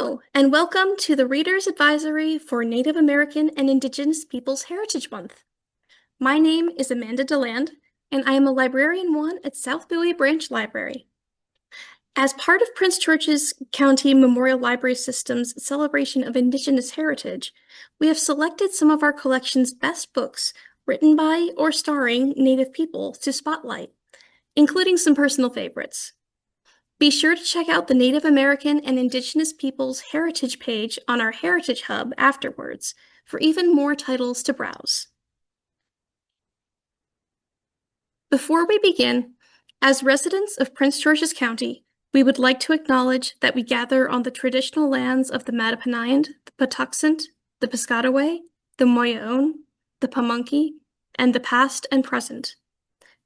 Hello, and welcome to the Reader's Advisory for Native American and Indigenous Peoples Heritage Month. My name is Amanda DeLand, and I am a Librarian 1 at South Bowie Branch Library. As part of Prince George's County Memorial Library System's celebration of Indigenous heritage, we have selected some of our collection's best books written by or starring Native people to spotlight, including some personal favorites. Be sure to check out the Native American and Indigenous Peoples Heritage page on our Heritage Hub afterwards for even more titles to browse. Before we begin, as residents of Prince George's County, we would like to acknowledge that we gather on the traditional lands of the Mattaponiand, the Patuxent, the Piscataway, the Moyaone, the Pamunkey, and the past and present,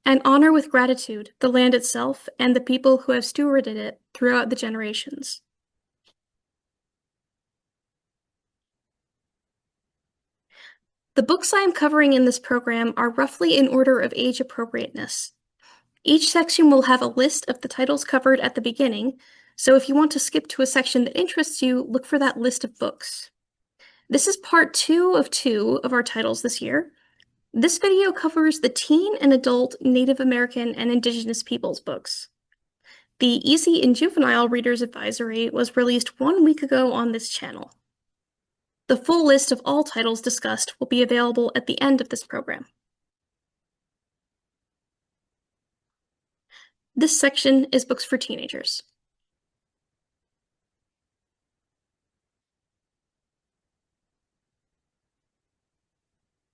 and honor with gratitude the land itself and the people who have stewarded it throughout the generations. The books I am covering in this program are roughly in order of age appropriateness. Each section will have a list of the titles covered at the beginning, so if you want to skip to a section that interests you, look for that list of books. This is part 2 of our titles this year. This video covers the teen and adult Native American and Indigenous Peoples books. The Easy and Juvenile Reader's Advisory was released 1 week ago on this channel. The full list of all titles discussed will be available at the end of this program. This section is books for teenagers.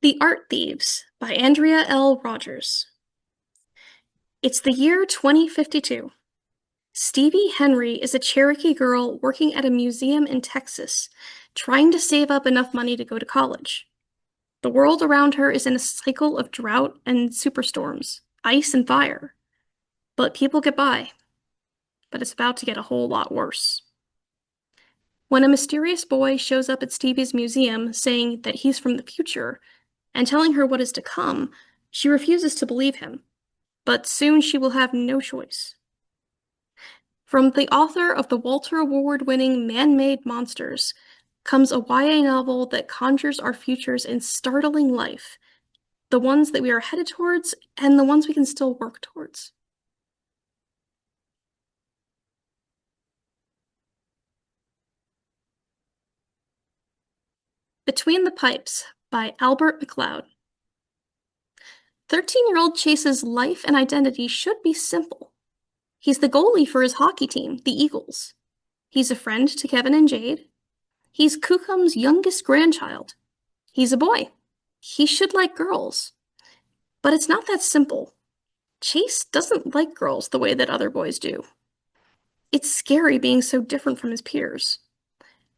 The Art Thieves by Andrea L. Rogers. It's the year 2052. Stevie Henry is a Cherokee girl working at a museum in Texas, trying to save up enough money to go to college. The world around her is in a cycle of drought and superstorms, ice and fire. But people get by. But it's about to get a whole lot worse. When a mysterious boy shows up at Stevie's museum saying that he's from the future and telling her what is to come, she refuses to believe him. But soon she will have no choice. From the author of the Walter Award-winning Man-Made Monsters comes a YA novel that conjures our futures in startling life, the ones that we are headed towards and the ones we can still work towards. Between the Pipes by Albert McLeod. 13-year-old Chase's life and identity should be simple. He's the goalie for his hockey team, the Eagles. He's a friend to Kevin and Jade. He's Kukum's youngest grandchild. He's a boy. He should like girls. But it's not that simple. Chase doesn't like girls the way that other boys do. It's scary being so different from his peers.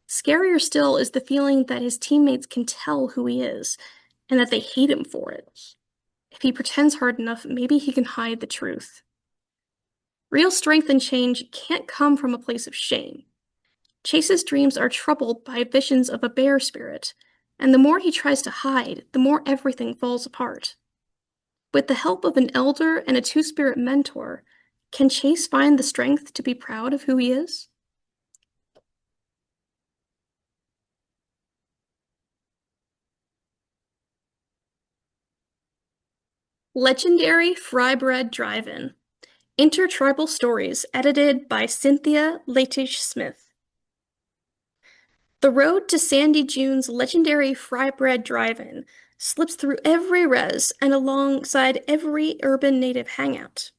Scarier still is the feeling that his teammates can tell who he is, and that they hate him for it. If he pretends hard enough, maybe he can hide the truth. Real strength and change can't come from a place of shame. Chase's dreams are troubled by visions of a bear spirit, and the more he tries to hide, the more everything falls apart. With the help of an elder and a two-spirit mentor, can Chase find the strength to be proud of who he is? Legendary Fry Bread Drive-In. Intertribal Stories, edited by Cynthia Latish Smith. The road to Sandy June's legendary Fry Bread Drive-In slips through every res and alongside every urban native hangout.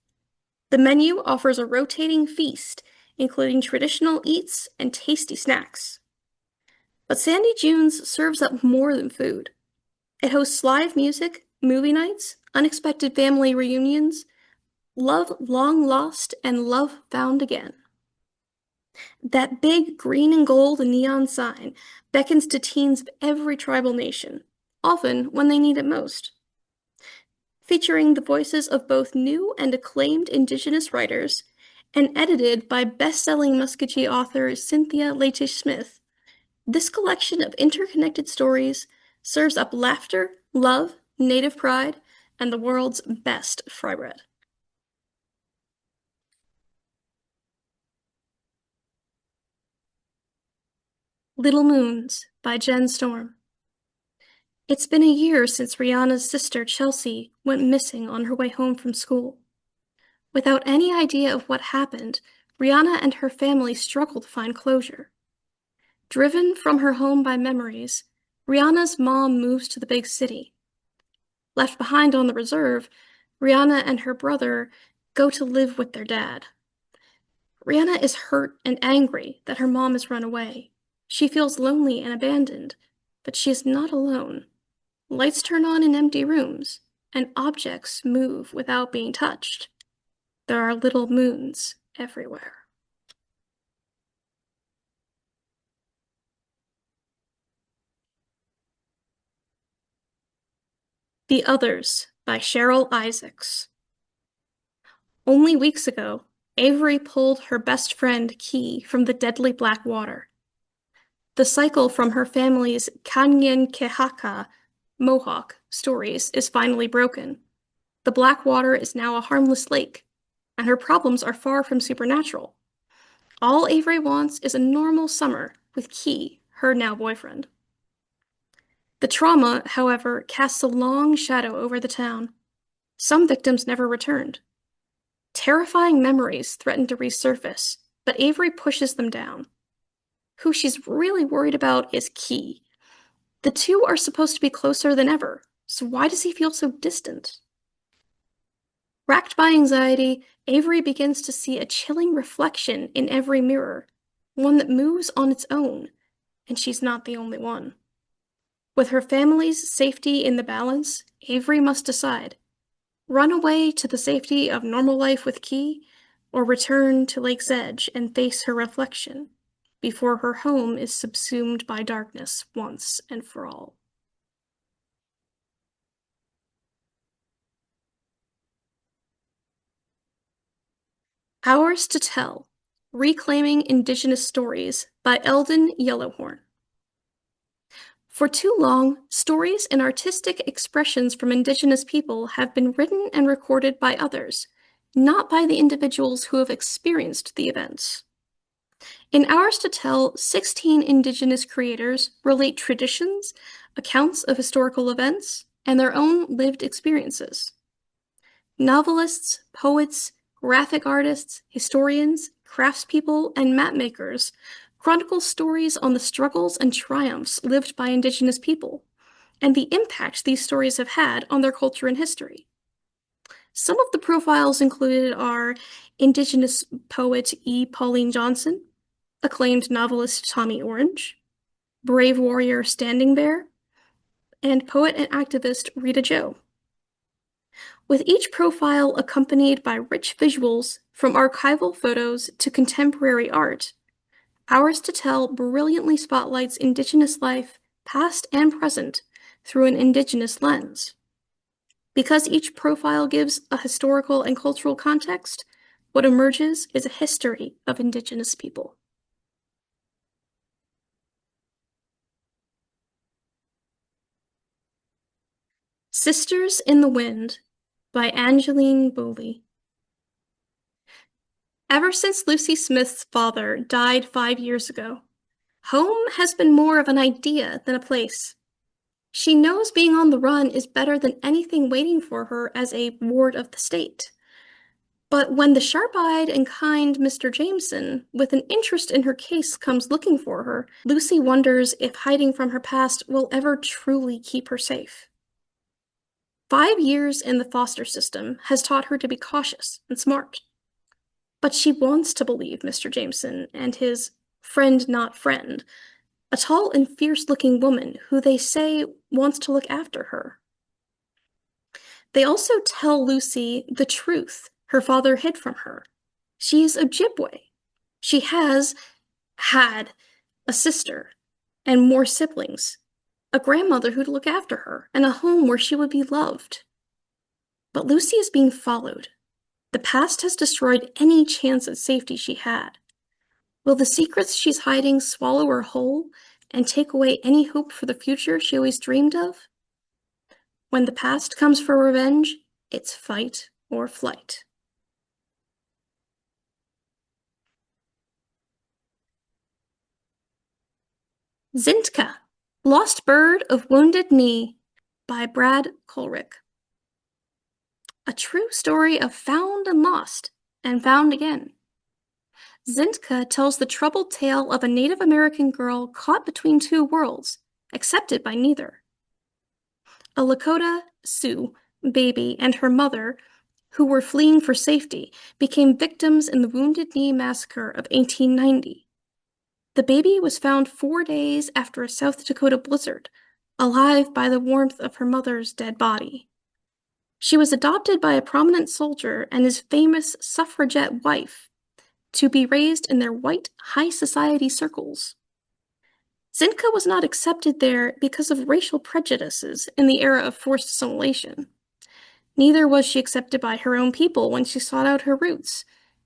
The menu offers a rotating feast, including traditional eats and tasty snacks. But Sandy June's serves up more than food. It hosts live music, movie nights, unexpected family reunions, love long lost, and love found again. That big green and gold neon sign beckons to teens of every tribal nation, often when they need it most. Featuring the voices of both new and acclaimed Indigenous writers, and edited by best-selling Muskogee author Cynthia Latish Smith, this collection of interconnected stories serves up laughter, love, native pride, and the world's best fry bread. Little Moons by Jen Storm. It's been a year since Rihanna's sister Chelsea went missing on her way home from school. Without any idea of what happened, Rihanna and her family struggle to find closure. Driven from her home by memories, Rihanna's mom moves to the big city. Left behind on the reserve, Rihanna and her brother go to live with their dad. Rihanna is hurt and angry that her mom has run away. She feels lonely and abandoned, but she is not alone. Lights turn on in empty rooms, and objects move without being touched. There are little moons everywhere. The Others by Cheryl Isaacs. Only weeks ago, Avery pulled her best friend Key from the deadly black water. The cycle from her family's Kanyenkehaka Mohawk stories is finally broken. The black water is now a harmless lake, and her problems are far from supernatural. All Avery wants is a normal summer with Key, her now boyfriend. The trauma, however, casts a long shadow over the town. Some victims never returned. Terrifying memories threaten to resurface, but Avery pushes them down. Who she's really worried about is Key. The two are supposed to be closer than ever, so why does he feel so distant? Racked by anxiety, Avery begins to see a chilling reflection in every mirror, one that moves on its own, and she's not the only one. With her family's safety in the balance, Avery must decide: run away to the safety of normal life with Key, or return to Lake's Edge and face her reflection before her home is subsumed by darkness once and for all. Hours to Tell: Reclaiming Indigenous Stories by Eldon Yellowhorn. For too long, stories and artistic expressions from Indigenous people have been written and recorded by others, not by the individuals who have experienced the events. In Hours to Tell, 16 Indigenous creators relate traditions, accounts of historical events, and their own lived experiences. Novelists, poets, graphic artists, historians, craftspeople, and mapmakers chronicle stories on the struggles and triumphs lived by Indigenous people, and the impact these stories have had on their culture and history. Some of the profiles included are Indigenous poet E. Pauline Johnson, acclaimed novelist Tommy Orange, brave warrior Standing Bear, and poet and activist Rita Joe. With each profile accompanied by rich visuals from archival photos to contemporary art, Hours to Tell brilliantly spotlights Indigenous life, past and present, through an Indigenous lens. Because each profile gives a historical and cultural context, what emerges is a history of Indigenous people. Sisters in the Wind by Angeline Boulley. Ever since Lucy Smith's father died 5 years ago, home has been more of an idea than a place. She knows being on the run is better than anything waiting for her as a ward of the state. But when the sharp-eyed and kind Mr. Jameson, with an interest in her case, comes looking for her, Lucy wonders if hiding from her past will ever truly keep her safe. 5 years in the foster system has taught her to be cautious and smart. But she wants to believe Mr. Jameson and his friend not friend, a tall and fierce-looking woman who they say wants to look after her. They also tell Lucy the truth her father hid from her. She is Ojibwe. She has had a sister and more siblings, a grandmother who'd look after her, and a home where she would be loved. But Lucy is being followed. The past has destroyed any chance at safety she had. Will the secrets she's hiding swallow her whole and take away any hope for the future she always dreamed of? When the past comes for revenge, it's fight or flight. Zintka, Lost Bird of Wounded Knee by Brad Coleridge. A true story of found and lost, and found again. Zintka tells the troubled tale of a Native American girl caught between two worlds, accepted by neither. A Lakota Sioux baby and her mother, who were fleeing for safety, became victims in the Wounded Knee Massacre of 1890. The baby was found 4 days after a South Dakota blizzard, alive by the warmth of her mother's dead body. She was adopted by a prominent soldier and his famous suffragette wife to be raised in their white high society circles. Zintka was not accepted there because of racial prejudices in the era of forced assimilation. Neither was she accepted by her own people when she sought out her roots,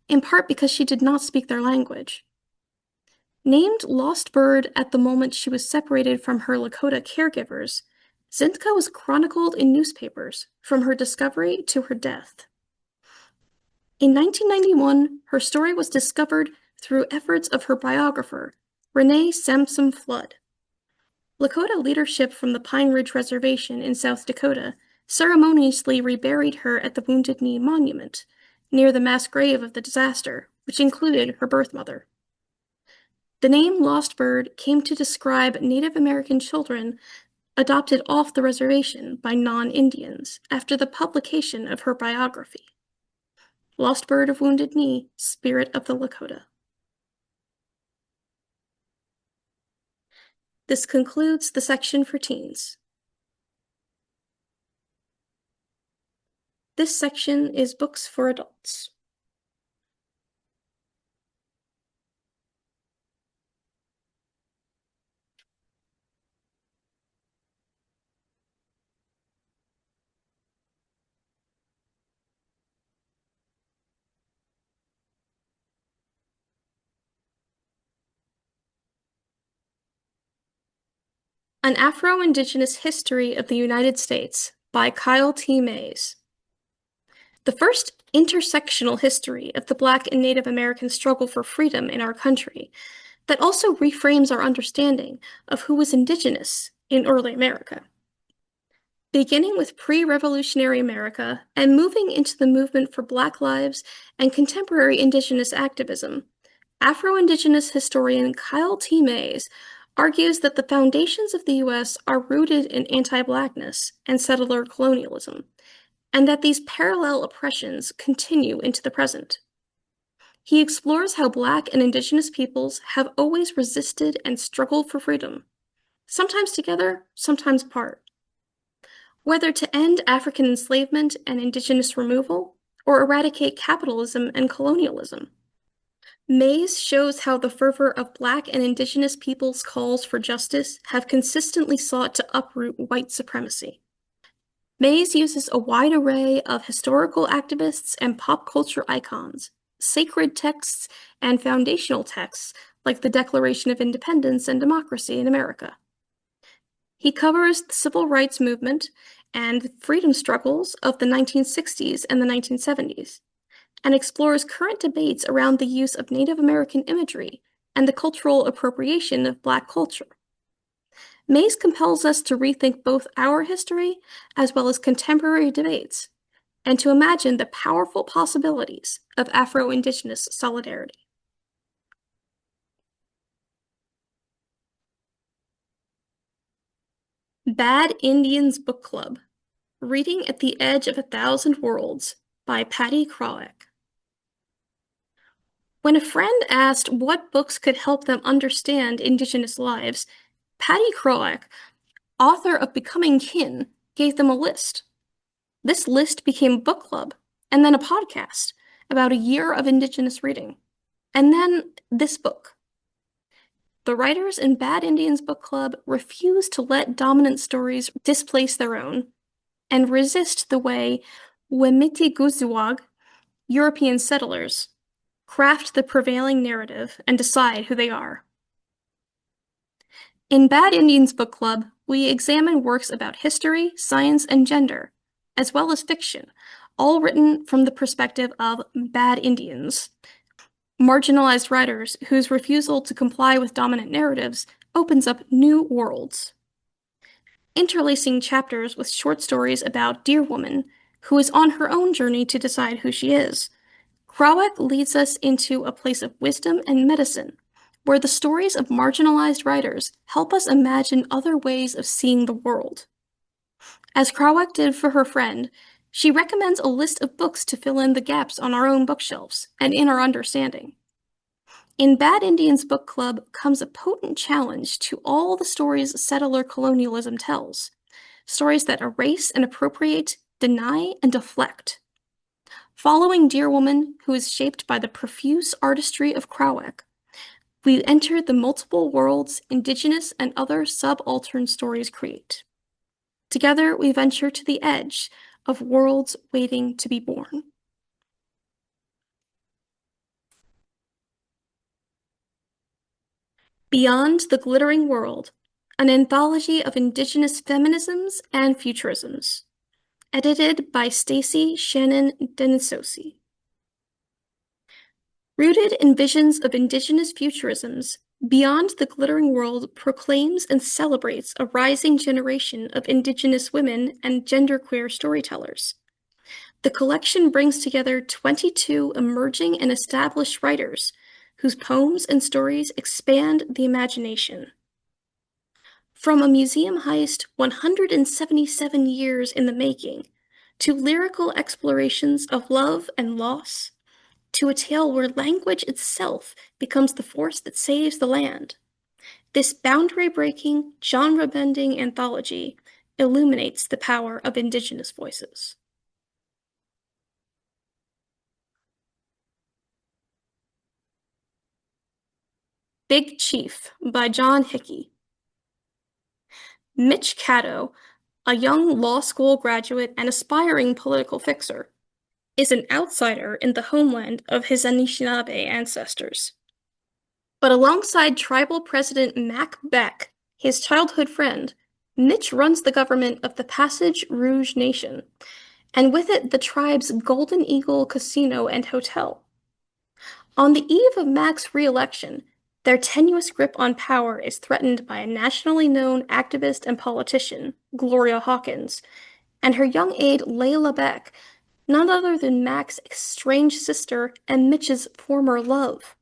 in part because she did not speak their language. Named Lost Bird at the moment she was separated from her Lakota caregivers, Zintka was chronicled in newspapers from her discovery to her death. In 1991, her story was discovered through efforts of her biographer, Renee Sampson Flood. Lakota leadership from the Pine Ridge Reservation in South Dakota ceremoniously reburied her at the Wounded Knee Monument, near the mass grave of the disaster, which included her birth mother. The name Lost Bird came to describe Native American children adopted off the reservation by non-Indians after the publication of her biography. Lost Bird of Wounded Knee, Spirit of the Lakota. This concludes the section for teens. This section is books for adults. An Afro-Indigenous History of the United States by Kyle T. Mays. The first intersectional history of the Black and Native American struggle for freedom in our country that also reframes our understanding of who was indigenous in early America. Beginning with pre-revolutionary America and moving into the movement for Black lives and contemporary indigenous activism, Afro-Indigenous historian Kyle T. Mays argues that the foundations of the U.S. are rooted in anti-Blackness and settler colonialism, and that these parallel oppressions continue into the present. He explores how Black and Indigenous peoples have always resisted and struggled for freedom, sometimes together, sometimes apart. Whether to end African enslavement and Indigenous removal, or eradicate capitalism and colonialism. Mays shows how the fervor of Black and Indigenous peoples' calls for justice have consistently sought to uproot white supremacy. Mays uses a wide array of historical activists and pop culture icons, sacred texts, and foundational texts like the Declaration of Independence and Democracy in America. He covers the civil rights movement and freedom struggles of the 1960s and the 1970s. And explores current debates around the use of Native American imagery and the cultural appropriation of Black culture. Mays compels us to rethink both our history as well as contemporary debates, and to imagine the powerful possibilities of Afro-Indigenous solidarity. Bad Indians Book Club, Reading at the Edge of 1,000 Worlds by Patty Krawiec. When a friend asked what books could help them understand Indigenous lives, Patty Krawiec, author of Becoming Kin, gave them a list. This list became a book club, and then a podcast about a year of Indigenous reading, and then this book. The writers in Bad Indians Book Club refuse to let dominant stories displace their own, and resist the way Wemitiguzawag, European settlers, craft the prevailing narrative and decide who they are. In Bad Indians Book Club, we examine works about history, science, and gender, as well as fiction, all written from the perspective of bad Indians, marginalized writers whose refusal to comply with dominant narratives opens up new worlds, interlacing chapters with short stories about Dear Woman, who is on her own journey to decide who she is. Krawek leads us into a place of wisdom and medicine, where the stories of marginalized writers help us imagine other ways of seeing the world. As Krawek did for her friend, she recommends a list of books to fill in the gaps on our own bookshelves and in our understanding. In Bad Indians Book Club comes a potent challenge to all the stories settler colonialism tells, stories that erase and appropriate, deny and deflect. Following Dear Woman, who is shaped by the profuse artistry of Krawek, we enter the multiple worlds Indigenous and other subaltern stories create. Together, we venture to the edge of worlds waiting to be born. Beyond the Glittering World, an anthology of Indigenous feminisms and futurisms, edited by Stacy Shannon Denisosi. Rooted in visions of Indigenous futurisms, Beyond the Glittering World proclaims and celebrates a rising generation of Indigenous women and genderqueer storytellers. The collection brings together 22 emerging and established writers whose poems and stories expand the imagination. From a museum heist 177 years in the making, to lyrical explorations of love and loss, to a tale where language itself becomes the force that saves the land. This boundary-breaking, genre-bending anthology illuminates the power of Indigenous voices. Big Chief by John Hickey. Mitch Caddo, a young law school graduate and aspiring political fixer, is an outsider in the homeland of his Anishinaabe ancestors. But alongside tribal president Mac Beck, his childhood friend, Mitch runs the government of the Passage Rouge Nation, and with it the tribe's Golden Eagle Casino and Hotel. On the eve of Mac's re-election, their tenuous grip on power is threatened by a nationally known activist and politician, Gloria Hawkins, and her young aide Layla Beck, none other than Mac's estranged sister and Mitch's former love.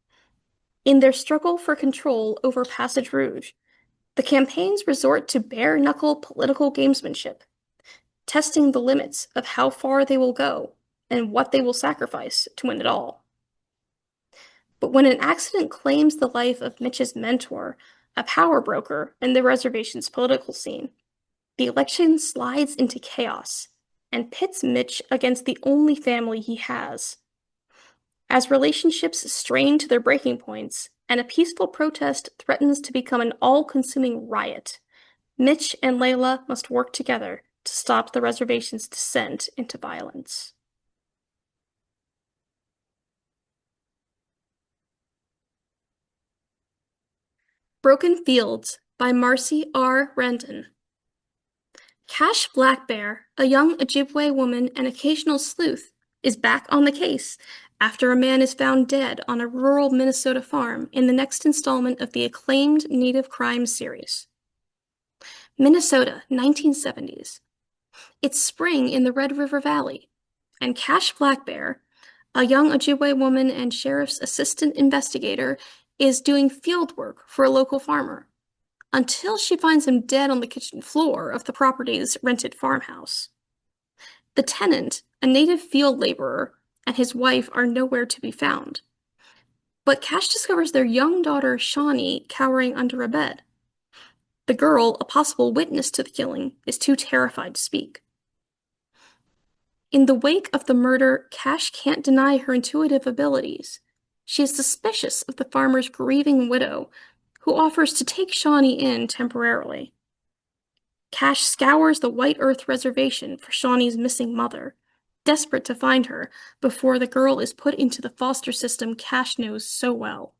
In their struggle for control over Passage Rouge, the campaigns resort to bare-knuckle political gamesmanship, testing the limits of how far they will go and what they will sacrifice to win it all. But when an accident claims the life of Mitch's mentor, a power broker in the reservation's political scene, the election slides into chaos and pits Mitch against the only family he has. As relationships strain to their breaking points and a peaceful protest threatens to become an all-consuming riot, Mitch and Layla must work together to stop the reservation's descent into violence. Broken Fields by Marcy R. Randon. Cash Blackbear, a young Ojibwe woman and occasional sleuth, is back on the case after a man is found dead on a rural Minnesota farm in the next installment of the acclaimed Native Crime series. Minnesota, 1970s. It's spring in the Red River Valley, and Cash Blackbear, a young Ojibwe woman and sheriff's assistant investigator, is doing field work for a local farmer, until she finds him dead on the kitchen floor of the property's rented farmhouse. The tenant, a native field laborer, and his wife are nowhere to be found. But Cash discovers their young daughter, Shawnee, cowering under a bed. The girl, a possible witness to the killing, is too terrified to speak. In the wake of the murder, Cash can't deny her intuitive abilities. She is suspicious of the farmer's grieving widow, who offers to take Shawnee in temporarily. Cash scours the White Earth Reservation for Shawnee's missing mother, desperate to find her before the girl is put into the foster system Cash knows so well.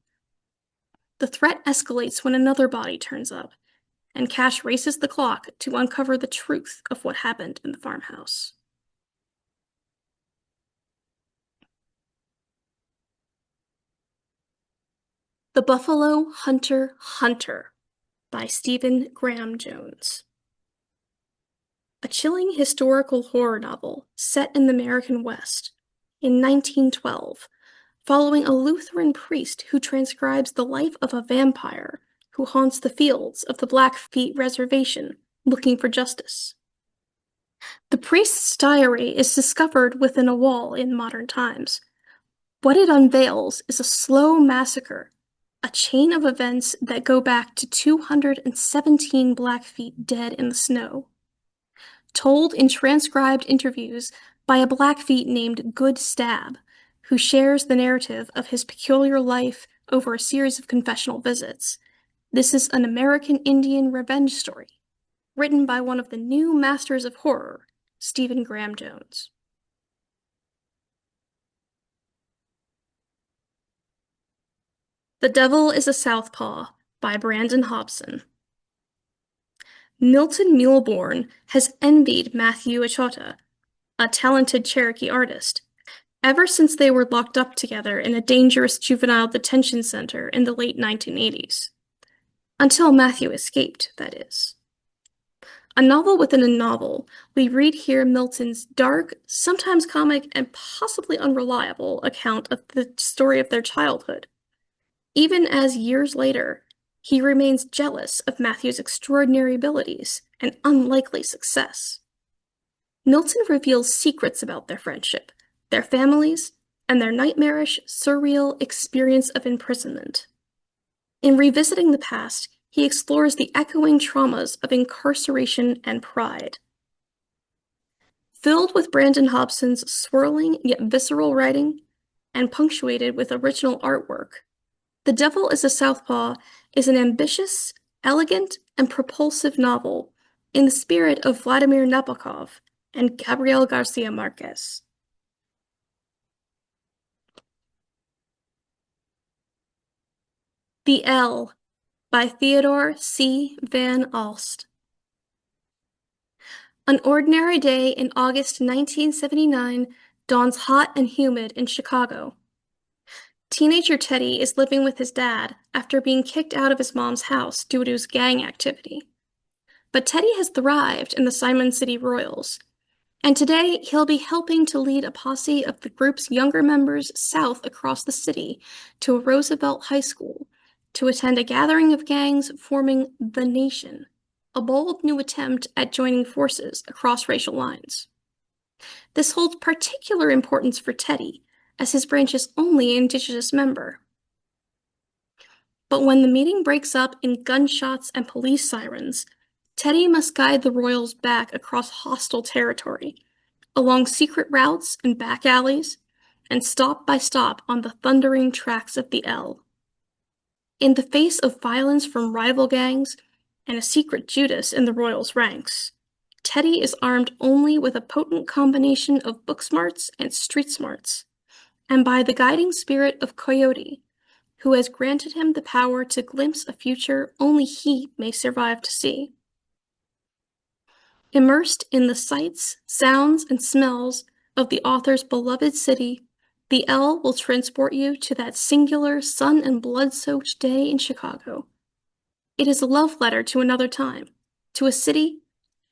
The threat escalates when another body turns up, and Cash races the clock to uncover the truth of what happened in the farmhouse. The Buffalo Hunter Hunter by Stephen Graham Jones. A chilling historical horror novel set in the American West in 1912, following a Lutheran priest who transcribes the life of a vampire who haunts the fields of the Blackfeet Reservation looking for justice. The priest's diary is discovered within a wall in modern times. What it unveils is a slow massacre, a chain of events that go back to 217 Blackfeet dead in the snow. Told in transcribed interviews by a Blackfeet named Good Stab, who shares the narrative of his peculiar life over a series of confessional visits. This is an American Indian revenge story, written by one of the new masters of horror, Stephen Graham Jones. The Devil is a Southpaw by Brandon Hobson. Milton Muleborn has envied Matthew Achota, a talented Cherokee artist, ever since they were locked up together in a dangerous juvenile detention center in the late 1980s. Until Matthew escaped, that is. A novel within a novel, we read here Milton's dark, sometimes comic, and possibly unreliable account of the story of their childhood. Even as years later, he remains jealous of Matthew's extraordinary abilities and unlikely success. Milton reveals secrets about their friendship, their families, and their nightmarish, surreal experience of imprisonment. In revisiting the past, he explores the echoing traumas of incarceration and pride. Filled with Brandon Hobson's swirling yet visceral writing, and punctuated with original artwork, The Devil is a Southpaw is an ambitious, elegant, and propulsive novel in the spirit of Vladimir Nabokov and Gabriel Garcia Marquez. The L by Theodore C. Van Alst. An ordinary day in August 1979 dawns hot and humid in Chicago. Teenager Teddy is living with his dad after being kicked out of his mom's house due to his gang activity. But Teddy has thrived in the Simon City Royals, and today he'll be helping to lead a posse of the group's younger members south across the city to a Roosevelt High School to attend a gathering of gangs forming the Nation, a bold new attempt at joining forces across racial lines. This holds particular importance for Teddy, as his branch's only Indigenous member. But when the meeting breaks up in gunshots and police sirens, Teddy must guide the Royals back across hostile territory, along secret routes and back alleys, and stop by stop on the thundering tracks of the L. In the face of violence from rival gangs and a secret Judas in the Royals' ranks, Teddy is armed only with a potent combination of book smarts and street smarts, and by the guiding spirit of Coyote, who has granted him the power to glimpse a future only he may survive to see. Immersed in the sights, sounds, and smells of the author's beloved city, the L will transport you to that singular sun and blood-soaked day in Chicago. It is a love letter to another time, to a city,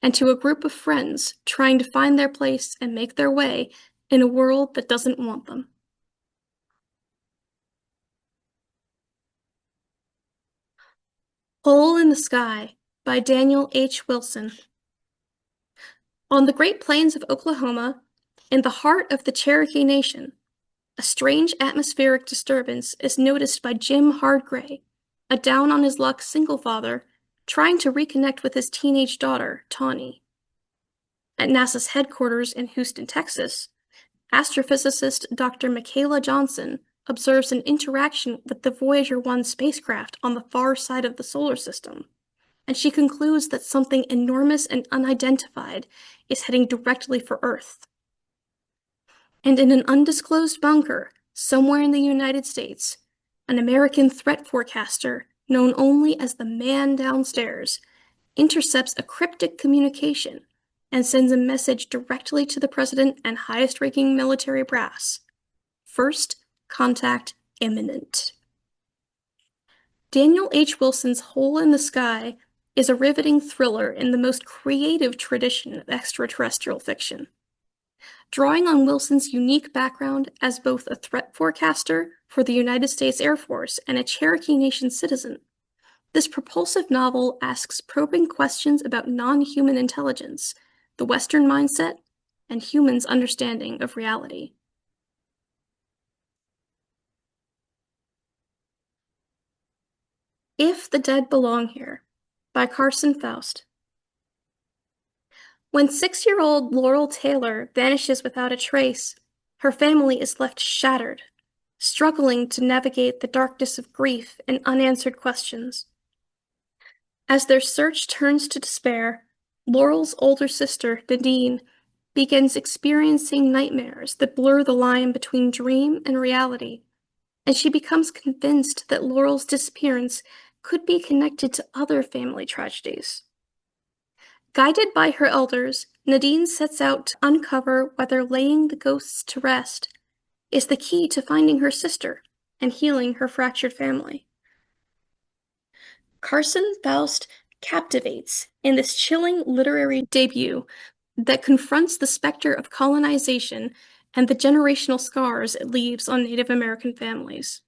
and to a group of friends trying to find their place and make their way in a world that doesn't want them. Hole in the Sky by Daniel H. Wilson. On the Great Plains of Oklahoma, in the heart of the Cherokee Nation, a strange atmospheric disturbance is noticed by Jim Hardgray, a down-on-his-luck single father trying to reconnect with his teenage daughter, Tawny. At NASA's headquarters in Houston, Texas, astrophysicist Dr. Michaela Johnson observes an interaction with the Voyager 1 spacecraft on the far side of the solar system, and she concludes that something enormous and unidentified is heading directly for Earth. And in an undisclosed bunker, somewhere in the United States, an American threat forecaster, known only as the Man Downstairs, intercepts a cryptic communication and sends a message directly to the president and highest-ranking military brass. First contact imminent. Daniel H. Wilson's Hole in the Sky is a riveting thriller in the most creative tradition of extraterrestrial fiction. Drawing on Wilson's unique background as both a threat forecaster for the United States Air Force and a Cherokee Nation citizen, this propulsive novel asks probing questions about non-human intelligence, the Western mindset, and humans' understanding of reality. If the Dead Belong Here, by Carson Faust. When 6-year-old Laurel Taylor vanishes without a trace, her family is left shattered, struggling to navigate the darkness of grief and unanswered questions. As their search turns to despair, Laurel's older sister, Nadine, begins experiencing nightmares that blur the line between dream and reality, and she becomes convinced that Laurel's disappearance could be connected to other family tragedies. Guided by her elders, Nadine sets out to uncover whether laying the ghosts to rest is the key to finding her sister and healing her fractured family. Carson Faust captivates in this chilling literary debut that confronts the specter of colonization and the generational scars it leaves on Native American families.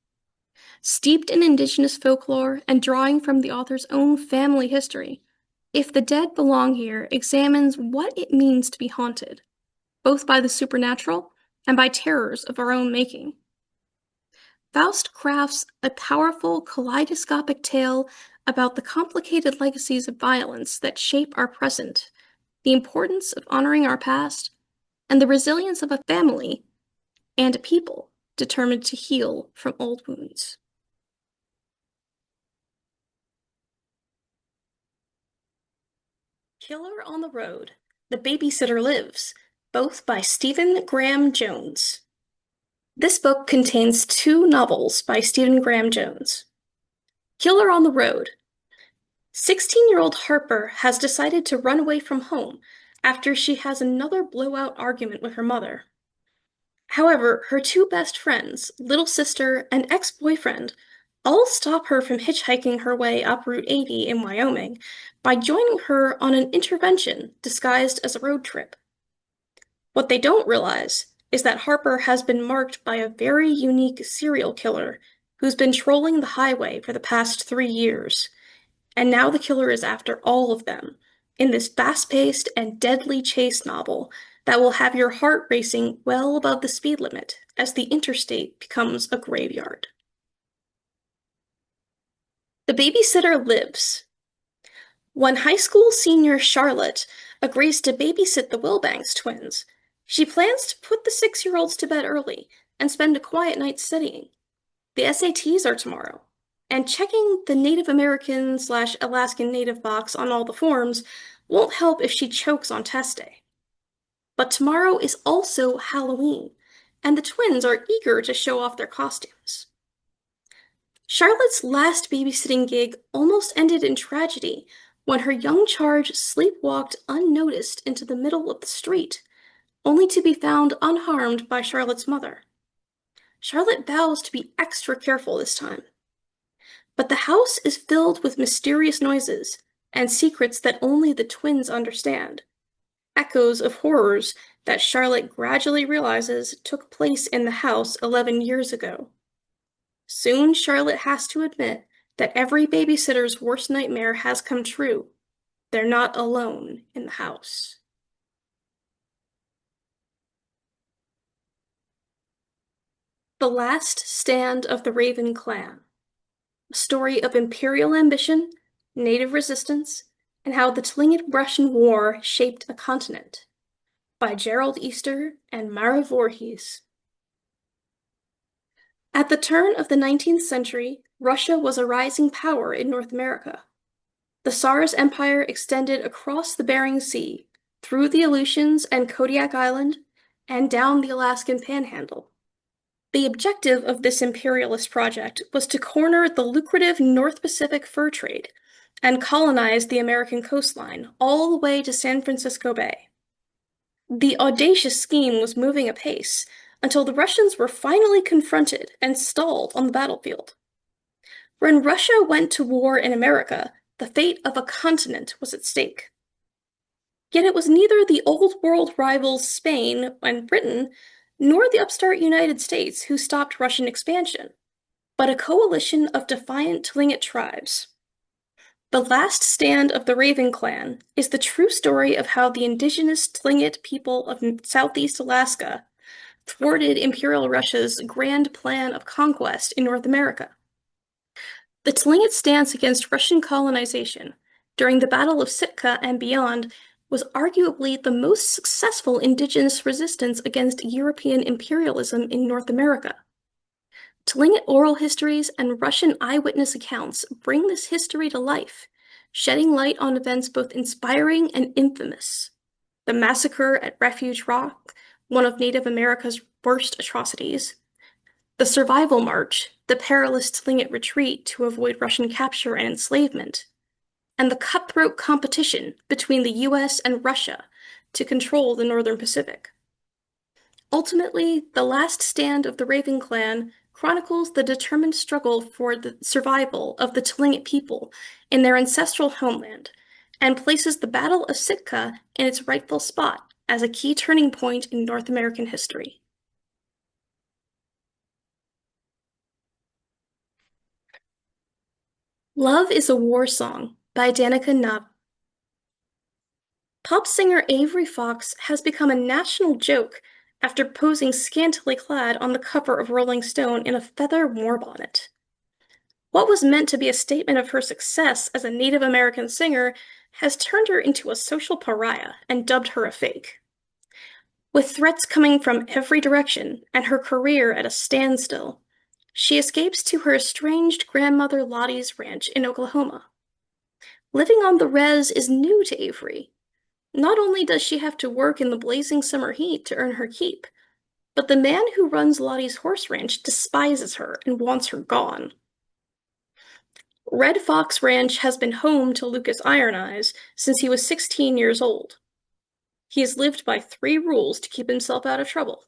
Steeped in Indigenous folklore and drawing from the author's own family history, If the Dead Belong Here examines what it means to be haunted, both by the supernatural and by terrors of our own making. Faust crafts a powerful, kaleidoscopic tale about the complicated legacies of violence that shape our present, the importance of honoring our past, and the resilience of a family and a people determined to heal from old wounds. Killer on the Road, The Babysitter Lives, both by Stephen Graham Jones. This book contains 2 novels by Stephen Graham Jones. Killer on the Road. 16-year-old Harper has decided to run away from home after she has another blowout argument with her mother. However, her 2 best friends, little sister and ex-boyfriend, all stop her from hitchhiking her way up Route 80 in Wyoming by joining her on an intervention disguised as a road trip. What they don't realize is that Harper has been marked by a very unique serial killer who's been trolling the highway for the past 3 years, and now the killer is after all of them in this fast-paced and deadly chase novel that will have your heart racing well above the speed limit as the interstate becomes a graveyard. The Babysitter Lives. When high school senior Charlotte agrees to babysit the Wilbanks twins, she plans to put the 6-year-olds to bed early and spend a quiet night studying. The SATs are tomorrow, and checking the Native American/Alaskan Native box on all the forms won't help if she chokes on test day. But tomorrow is also Halloween, and the twins are eager to show off their costumes. Charlotte's last babysitting gig almost ended in tragedy when her young charge sleepwalked unnoticed into the middle of the street, only to be found unharmed by Charlotte's mother. Charlotte vows to be extra careful this time. But the house is filled with mysterious noises and secrets that only the twins understand, echoes of horrors that Charlotte gradually realizes took place in the house 11 years ago. Soon, Charlotte has to admit that every babysitter's worst nightmare has come true. They're not alone in the house. The Last Stand of the Raven Clan. A story of imperial ambition, native resistance, and how the Tlingit-Russian War shaped a continent. By Gerald Easter and Mara Voorhees. At the turn of the 19th century, Russia was a rising power in North America. The Tsar's empire extended across the Bering Sea, through the Aleutians and Kodiak Island, and down the Alaskan Panhandle. The objective of this imperialist project was to corner the lucrative North Pacific fur trade and colonize the American coastline all the way to San Francisco Bay. The audacious scheme was moving apace until the Russians were finally confronted and stalled on the battlefield. When Russia went to war in America, the fate of a continent was at stake. Yet it was neither the old world rivals Spain and Britain, nor the upstart United States who stopped Russian expansion, but a coalition of defiant Tlingit tribes. The Last Stand of the Raven Clan is the true story of how the indigenous Tlingit people of Southeast Alaska thwarted Imperial Russia's grand plan of conquest in North America. The Tlingit stance against Russian colonization during the Battle of Sitka and beyond was arguably the most successful indigenous resistance against European imperialism in North America. Tlingit oral histories and Russian eyewitness accounts bring this history to life, shedding light on events both inspiring and infamous. The massacre at Refuge Rock, one of Native America's worst atrocities, the Survival March, the perilous Tlingit retreat to avoid Russian capture and enslavement, and the cutthroat competition between the US and Russia to control the Northern Pacific. Ultimately, The Last Stand of the Raven Clan chronicles the determined struggle for the survival of the Tlingit people in their ancestral homeland, and places the Battle of Sitka in its rightful spot as a key turning point in North American history. Love is a War Song by Danica Knott. Pop singer Avery Fox has become a national joke after posing scantily clad on the cover of Rolling Stone in a feather war bonnet. What was meant to be a statement of her success as a Native American singer has turned her into a social pariah and dubbed her a fake. With threats coming from every direction and her career at a standstill, she escapes to her estranged grandmother Lottie's ranch in Oklahoma. Living on the res is new to Avery. Not only does she have to work in the blazing summer heat to earn her keep, but the man who runs Lottie's horse ranch despises her and wants her gone. Red Fox Ranch has been home to Lucas Iron Eyes since he was 16 years old. He has lived by 3 rules to keep himself out of trouble.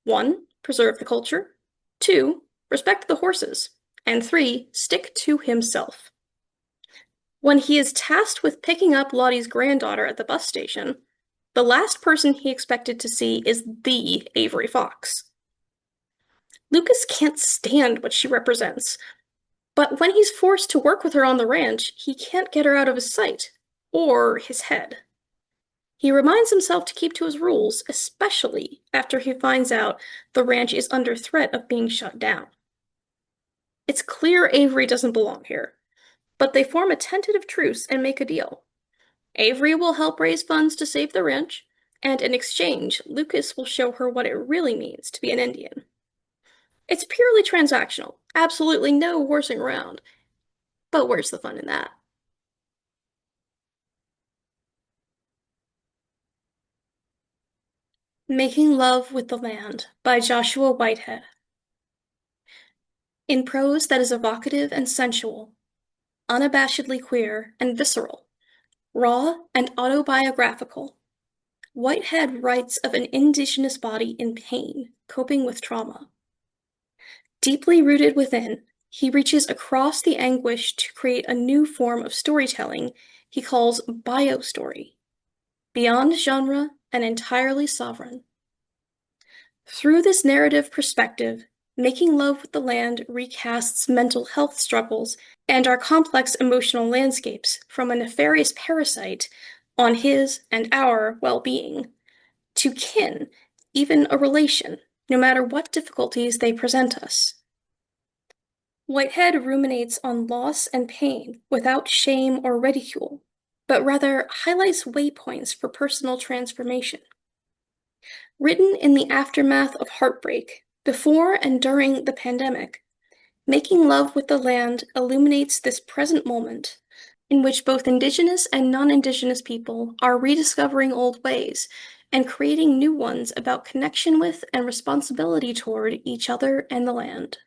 1. Preserve the culture. 2. Respect the horses. And 3. Stick to himself. When he is tasked with picking up Lottie's granddaughter at the bus station, the last person he expected to see is the Avery Fox. Lucas can't stand what she represents, but when he's forced to work with her on the ranch, he can't get her out of his sight, or his head. He reminds himself to keep to his rules, especially after he finds out the ranch is under threat of being shut down. It's clear Avery doesn't belong here, but they form a tentative truce and make a deal. Avery will help raise funds to save the ranch, and in exchange, Lucas will show her what it really means to be an Indian. It's purely transactional, absolutely no horsing around. But where's the fun in that? Making Love with the Land by Joshua Whitehead. In prose that is evocative and sensual, unabashedly queer and visceral, raw and autobiographical, Whitehead writes of an indigenous body in pain, coping with trauma. Deeply rooted within, he reaches across the anguish to create a new form of storytelling he calls biostory, beyond genre and entirely sovereign. Through this narrative perspective, Making Love with the Land recasts mental health struggles and our complex emotional landscapes from a nefarious parasite on his and our well-being to kin, even a relation, no matter what difficulties they present us. Whitehead ruminates on loss and pain without shame or ridicule, but rather highlights waypoints for personal transformation. Written in the aftermath of heartbreak, before and during the pandemic, Making Love with the Land illuminates this present moment in which both Indigenous and non-Indigenous people are rediscovering old ways and creating new ones about connection with and responsibility toward each other and the land.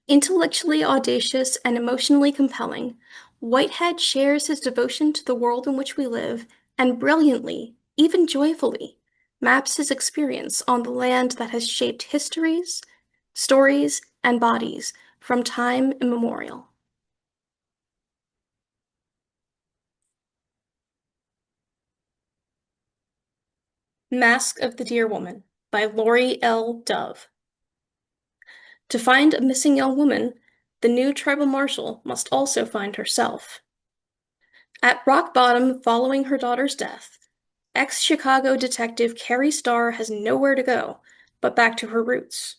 Intellectually audacious and emotionally compelling, Whitehead shares his devotion to the world in which we live and brilliantly, even joyfully, maps his experience on the land that has shaped histories, stories, and bodies from time immemorial. Mask of the Deer Woman by Lori L. Dove. To find a missing young woman, the new tribal marshal must also find herself. At rock bottom following her daughter's death, ex-Chicago detective Carrie Starr has nowhere to go but back to her roots.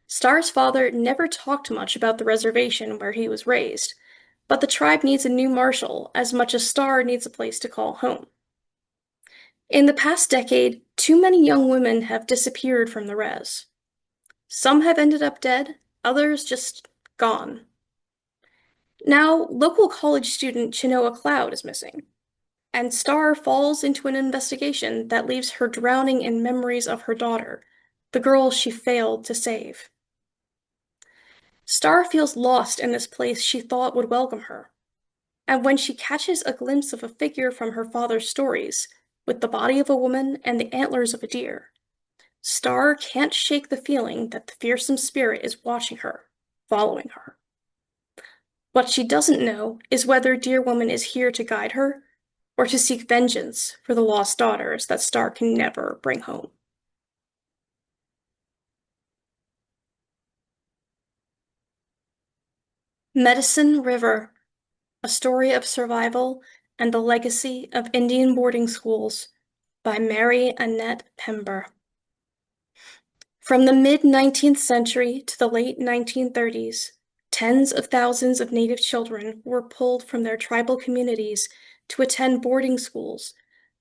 Starr's father never talked much about the reservation where he was raised, but the tribe needs a new marshal as much as Starr needs a place to call home. In the past decade, too many young women have disappeared from the res. Some have ended up dead, others just gone. Now, local college student Chinoa Cloud is missing, and Starr falls into an investigation that leaves her drowning in memories of her daughter, the girl she failed to save. Starr feels lost in this place she thought would welcome her, and when she catches a glimpse of a figure from her father's stories, with the body of a woman and the antlers of a deer, Starr can't shake the feeling that the fearsome spirit is watching her, following her. What she doesn't know is whether Deer Woman is here to guide her, or to seek vengeance for the lost daughters that Starr can never bring home. Medicine River, a story of survival and the legacy of Indian boarding schools by Mary Annette Pember. From the mid-19th century to the late 1930s, tens of thousands of Native children were pulled from their tribal communities to attend boarding schools,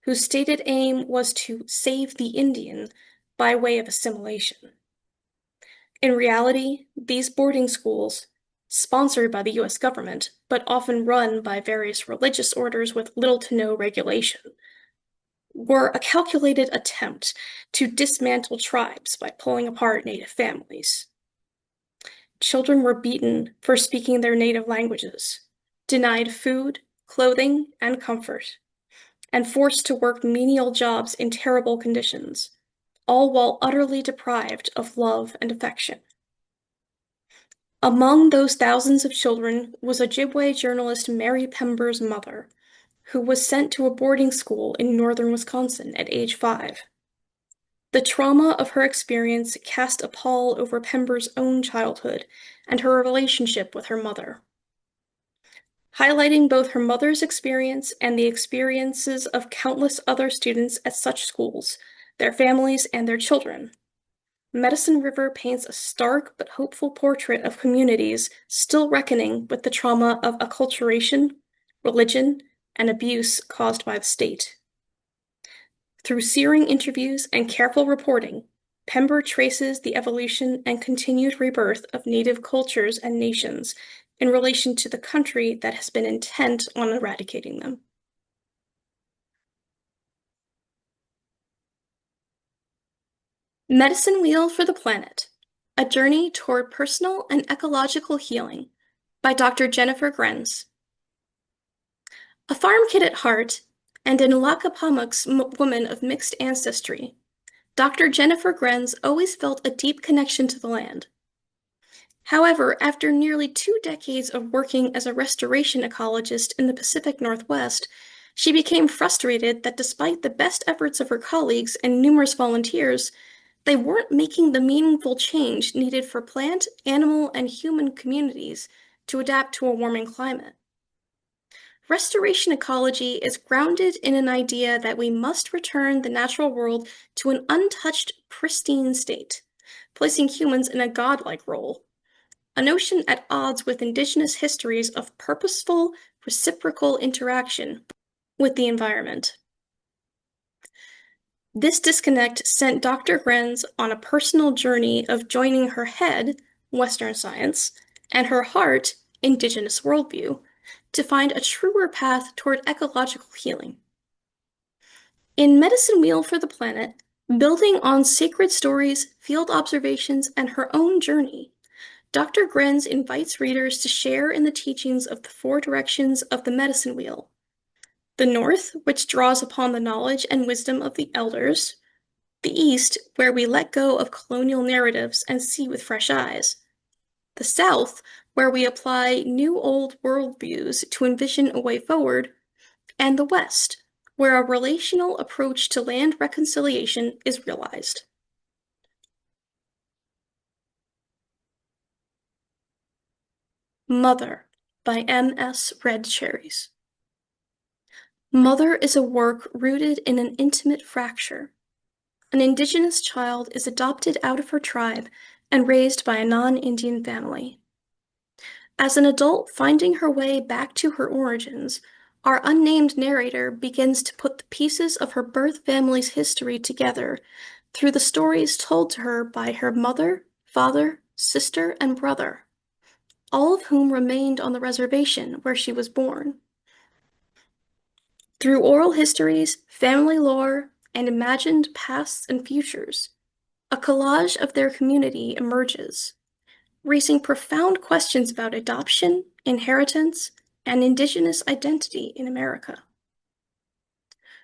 whose stated aim was to save the Indian by way of assimilation. In reality, these boarding schools, sponsored by the US government, but often run by various religious orders with little to no regulation, were a calculated attempt to dismantle tribes by pulling apart Native families. Children were beaten for speaking their native languages, denied food, clothing, and comfort, and forced to work menial jobs in terrible conditions, all while utterly deprived of love and affection. Among those thousands of children was Ojibwe journalist Mary Pember's mother, who was sent to a boarding school in northern Wisconsin at age 5. The trauma of her experience cast a pall over Pember's own childhood and her relationship with her mother. Highlighting both her mother's experience and the experiences of countless other students at such schools, their families, and their children, Medicine River paints a stark but hopeful portrait of communities still reckoning with the trauma of acculturation, religion, and abuse caused by the state. Through searing interviews and careful reporting, Pember traces the evolution and continued rebirth of Native cultures and nations in relation to the country that has been intent on eradicating them. Medicine Wheel for the Planet, A Journey Toward Personal and Ecological Healing by Dr. Jennifer Grenz. A farm kid at heart, and an Lakapamuks woman of mixed ancestry, Dr. Jennifer Grenz always felt a deep connection to the land. However, after nearly 2 decades of working as a restoration ecologist in the Pacific Northwest, she became frustrated that despite the best efforts of her colleagues and numerous volunteers, they weren't making the meaningful change needed for plant, animal, and human communities to adapt to a warming climate. Restoration ecology is grounded in an idea that we must return the natural world to an untouched, pristine state, placing humans in a godlike role, a notion at odds with Indigenous histories of purposeful, reciprocal interaction with the environment. This disconnect sent Dr. Grenz on a personal journey of joining her head, Western science, and her heart, Indigenous worldview, to find a truer path toward ecological healing. In Medicine Wheel for the Planet, building on sacred stories, field observations, and her own journey, Dr. Grenz invites readers to share in the teachings of the 4 directions of the medicine wheel. The north, which draws upon the knowledge and wisdom of the elders, the east, where we let go of colonial narratives and see with fresh eyes, The South, where we apply new old worldviews to envision a way forward, and the West, where a relational approach to land reconciliation is realized. Mother by M.S. Red Cherries. Mother is a work rooted in an intimate fracture. An Indigenous child is adopted out of her tribe and raised by a non-Indian family. As an adult finding her way back to her origins, our unnamed narrator begins to put the pieces of her birth family's history together through the stories told to her by her mother, father, sister, and brother, all of whom remained on the reservation where she was born. Through oral histories, family lore, and imagined pasts and futures, a collage of their community emerges, raising profound questions about adoption, inheritance, and Indigenous identity in America.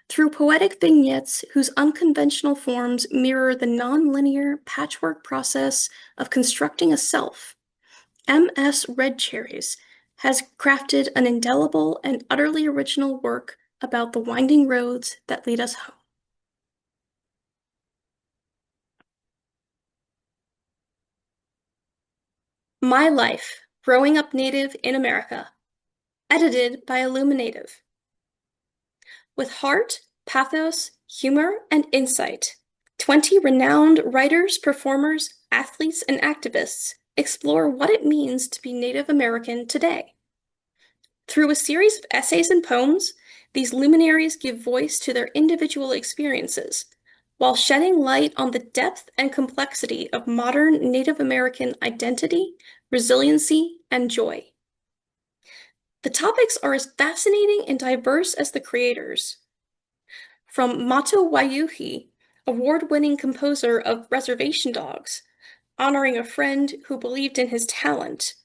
Through poetic vignettes whose unconventional forms mirror the nonlinear patchwork process of constructing a self, M.S. Red Cherries has crafted an indelible and utterly original work about the winding roads that lead us home. My Life, Growing Up Native in America, edited by Illuminative. With heart, pathos, humor, and insight, 20 renowned writers, performers, athletes, and activists explore what it means to be Native American today. Through a series of essays and poems, these luminaries give voice to their individual experiences, while shedding light on the depth and complexity of modern Native American identity, resiliency, and joy. The topics are as fascinating and diverse as the creators. From Mato Wayuhi, award-winning composer of Reservation Dogs, honoring a friend who believed in his talent,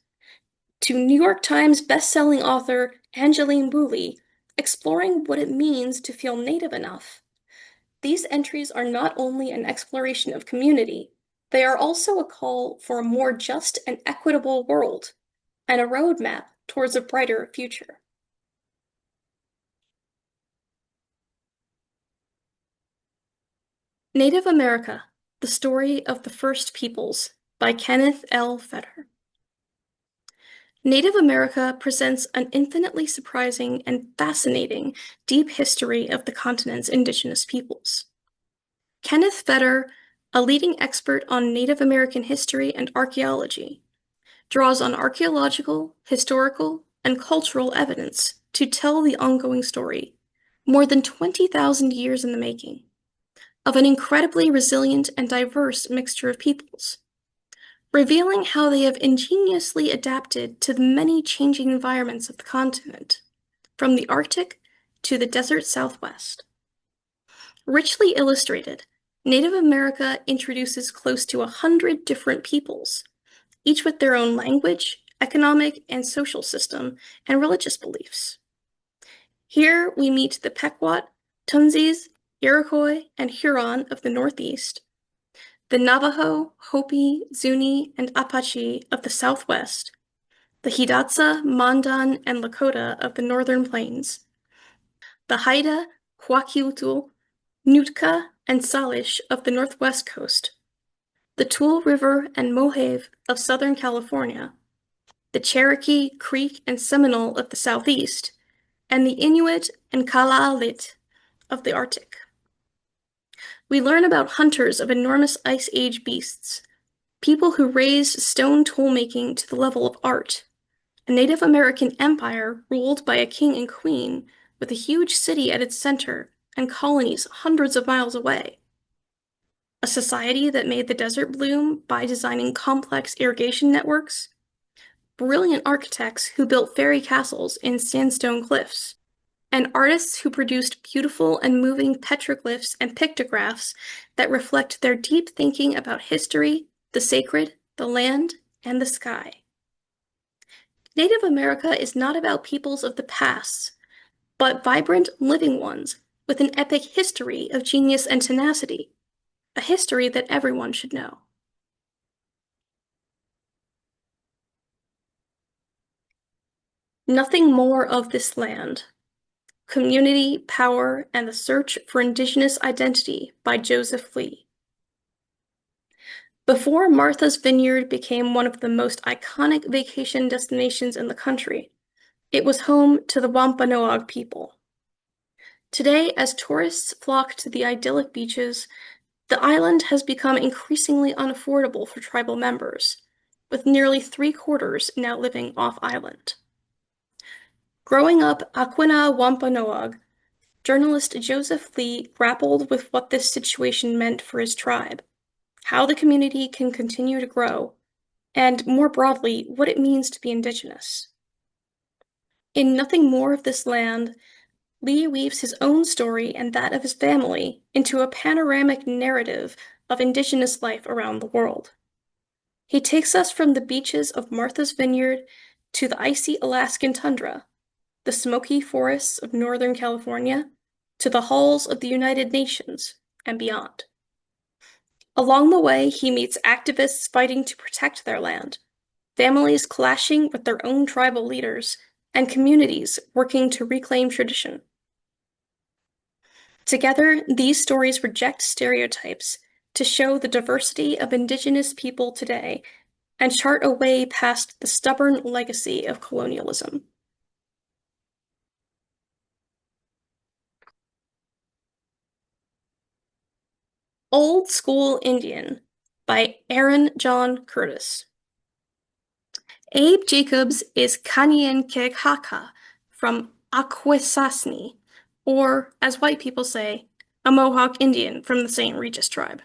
to New York Times best-selling author Angeline Woolley, exploring what it means to feel Native enough. These entries are not only an exploration of community, they are also a call for a more just and equitable world, and a roadmap towards a brighter future. Native America, The Story of the First Peoples by Kenneth L. Fetter. Native America presents an infinitely surprising and fascinating deep history of the continent's indigenous peoples. Kenneth Fetter, a leading expert on Native American history and archaeology, draws on archaeological, historical, and cultural evidence to tell the ongoing story, more than 20,000 years in the making, of an incredibly resilient and diverse mixture of peoples, revealing how they have ingeniously adapted to the many changing environments of the continent, from the Arctic to the desert Southwest. Richly illustrated, Native America introduces close to 100 different peoples, each with their own language, economic and social system, and religious beliefs. Here we meet the Pequot, Tunsis, Iroquois, and Huron of the Northeast, the Navajo, Hopi, Zuni, and Apache of the Southwest, the Hidatsa, Mandan, and Lakota of the Northern Plains, the Haida, Kwakiutl, Nootka, and Salish of the Northwest Coast, the Tule River and Mohave of Southern California, the Cherokee, Creek, and Seminole of the Southeast, and the Inuit and Kalaallit of the Arctic. We learn about hunters of enormous Ice Age beasts, people who raised stone tool-making to the level of art, a Native American empire ruled by a king and queen with a huge city at its center and colonies hundreds of miles away, a society that made the desert bloom by designing complex irrigation networks, brilliant architects who built fairy castles in sandstone cliffs, and artists who produced beautiful and moving petroglyphs and pictographs that reflect their deep thinking about history, the sacred, the land, and the sky. Native America is not about peoples of the past, but vibrant, living ones with an epic history of genius and tenacity, a history that everyone should know. Nothing more of this land. Community, Power, and the Search for Indigenous Identity by Joseph Lee. Before Martha's Vineyard became one of the most iconic vacation destinations in the country, it was home to the Wampanoag people. Today, as tourists flock to the idyllic beaches, the island has become increasingly unaffordable for tribal members, with nearly 3/4 now living off-island. Growing up Aquinnah Wampanoag, journalist Joseph Lee grappled with what this situation meant for his tribe, how the community can continue to grow, and more broadly, what it means to be Indigenous. In Nothing More of This Land, Lee weaves his own story and that of his family into a panoramic narrative of Indigenous life around the world. He takes us from the beaches of Martha's Vineyard to the icy Alaskan tundra, the smoky forests of Northern California, to the halls of the United Nations, and beyond. Along the way, he meets activists fighting to protect their land, families clashing with their own tribal leaders, and communities working to reclaim tradition. Together, these stories reject stereotypes to show the diversity of Indigenous people today and chart a way past the stubborn legacy of colonialism. Old School Indian by Aaron John Curtis. Abe Jacobs is Kanien'kehá:ka from Akwesasne, or, as white people say, a Mohawk Indian from the St. Regis tribe.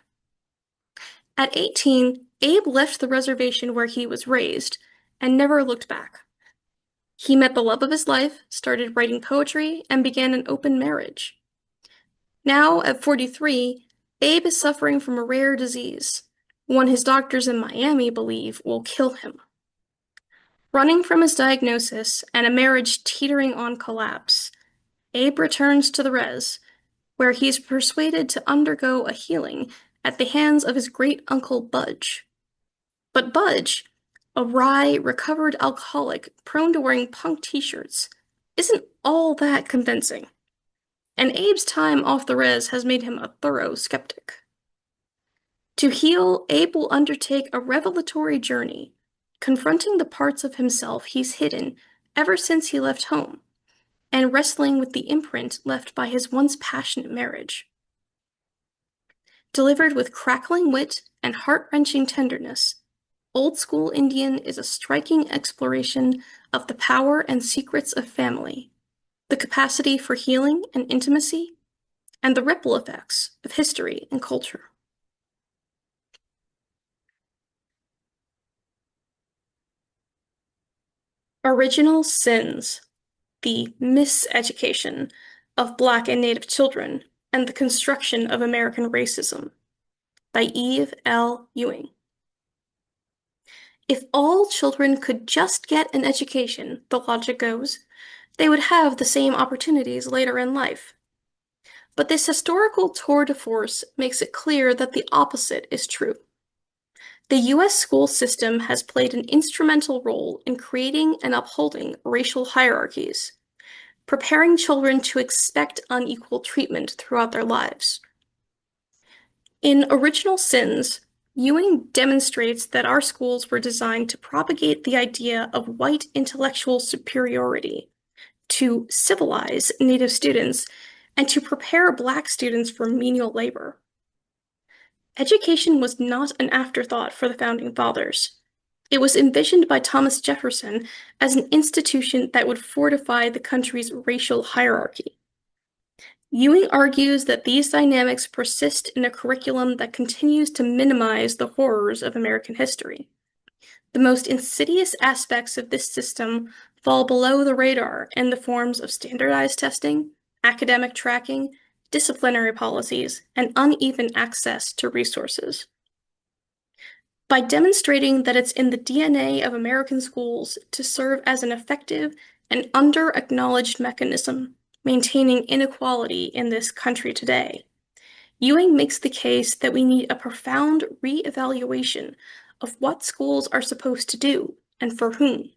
At 18, Abe left the reservation where he was raised and never looked back. He met the love of his life, started writing poetry, and began an open marriage. Now, at 43, Abe is suffering from a rare disease, one his doctors in Miami believe will kill him. Running from his diagnosis and a marriage teetering on collapse, Abe returns to the res, where he is persuaded to undergo a healing at the hands of his great-uncle Budge. But Budge, a wry, recovered alcoholic prone to wearing punk t-shirts, isn't all that convincing, and Abe's time off the res has made him a thorough skeptic. To heal, Abe will undertake a revelatory journey, confronting the parts of himself he's hidden ever since he left home, and wrestling with the imprint left by his once passionate marriage. Delivered with crackling wit and heart-wrenching tenderness, Old School Indian is a striking exploration of the power and secrets of family, the capacity for healing and intimacy, and the ripple effects of history and culture. Original Sins: The Miseducation of Black and Native Children and the Construction of American Racism by Eve L. Ewing. If all children could just get an education, the logic goes, they would have the same opportunities later in life. But this historical tour de force makes it clear that the opposite is true. The U.S. school system has played an instrumental role in creating and upholding racial hierarchies, preparing children to expect unequal treatment throughout their lives. In Original Sins, Ewing demonstrates that our schools were designed to propagate the idea of white intellectual superiority, to civilize Native students, and to prepare Black students for menial labor. Education was not an afterthought for the Founding Fathers. It was envisioned by Thomas Jefferson as an institution that would fortify the country's racial hierarchy. Ewing argues that these dynamics persist in a curriculum that continues to minimize the horrors of American history. The most insidious aspects of this system fall below the radar in the forms of standardized testing, academic tracking, disciplinary policies, and uneven access to resources. By demonstrating that it's in the DNA of American schools to serve as an effective and under-acknowledged mechanism maintaining inequality in this country today, Ewing makes the case that we need a profound re-evaluation of what schools are supposed to do and for whom.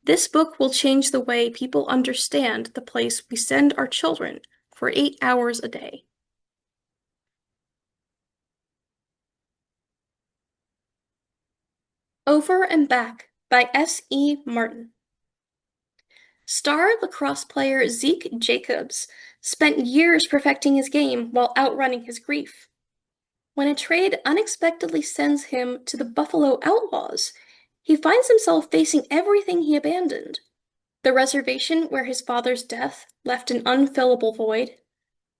This book will change the way people understand the place we send our children for 8 hours a day. Over and Back by S.E. Martin. Star lacrosse player Zeke Jacobs spent years perfecting his game while outrunning his grief. When a trade unexpectedly sends him to the Buffalo Outlaws, he finds himself facing everything he abandoned: the reservation where his father's death left an unfillable void,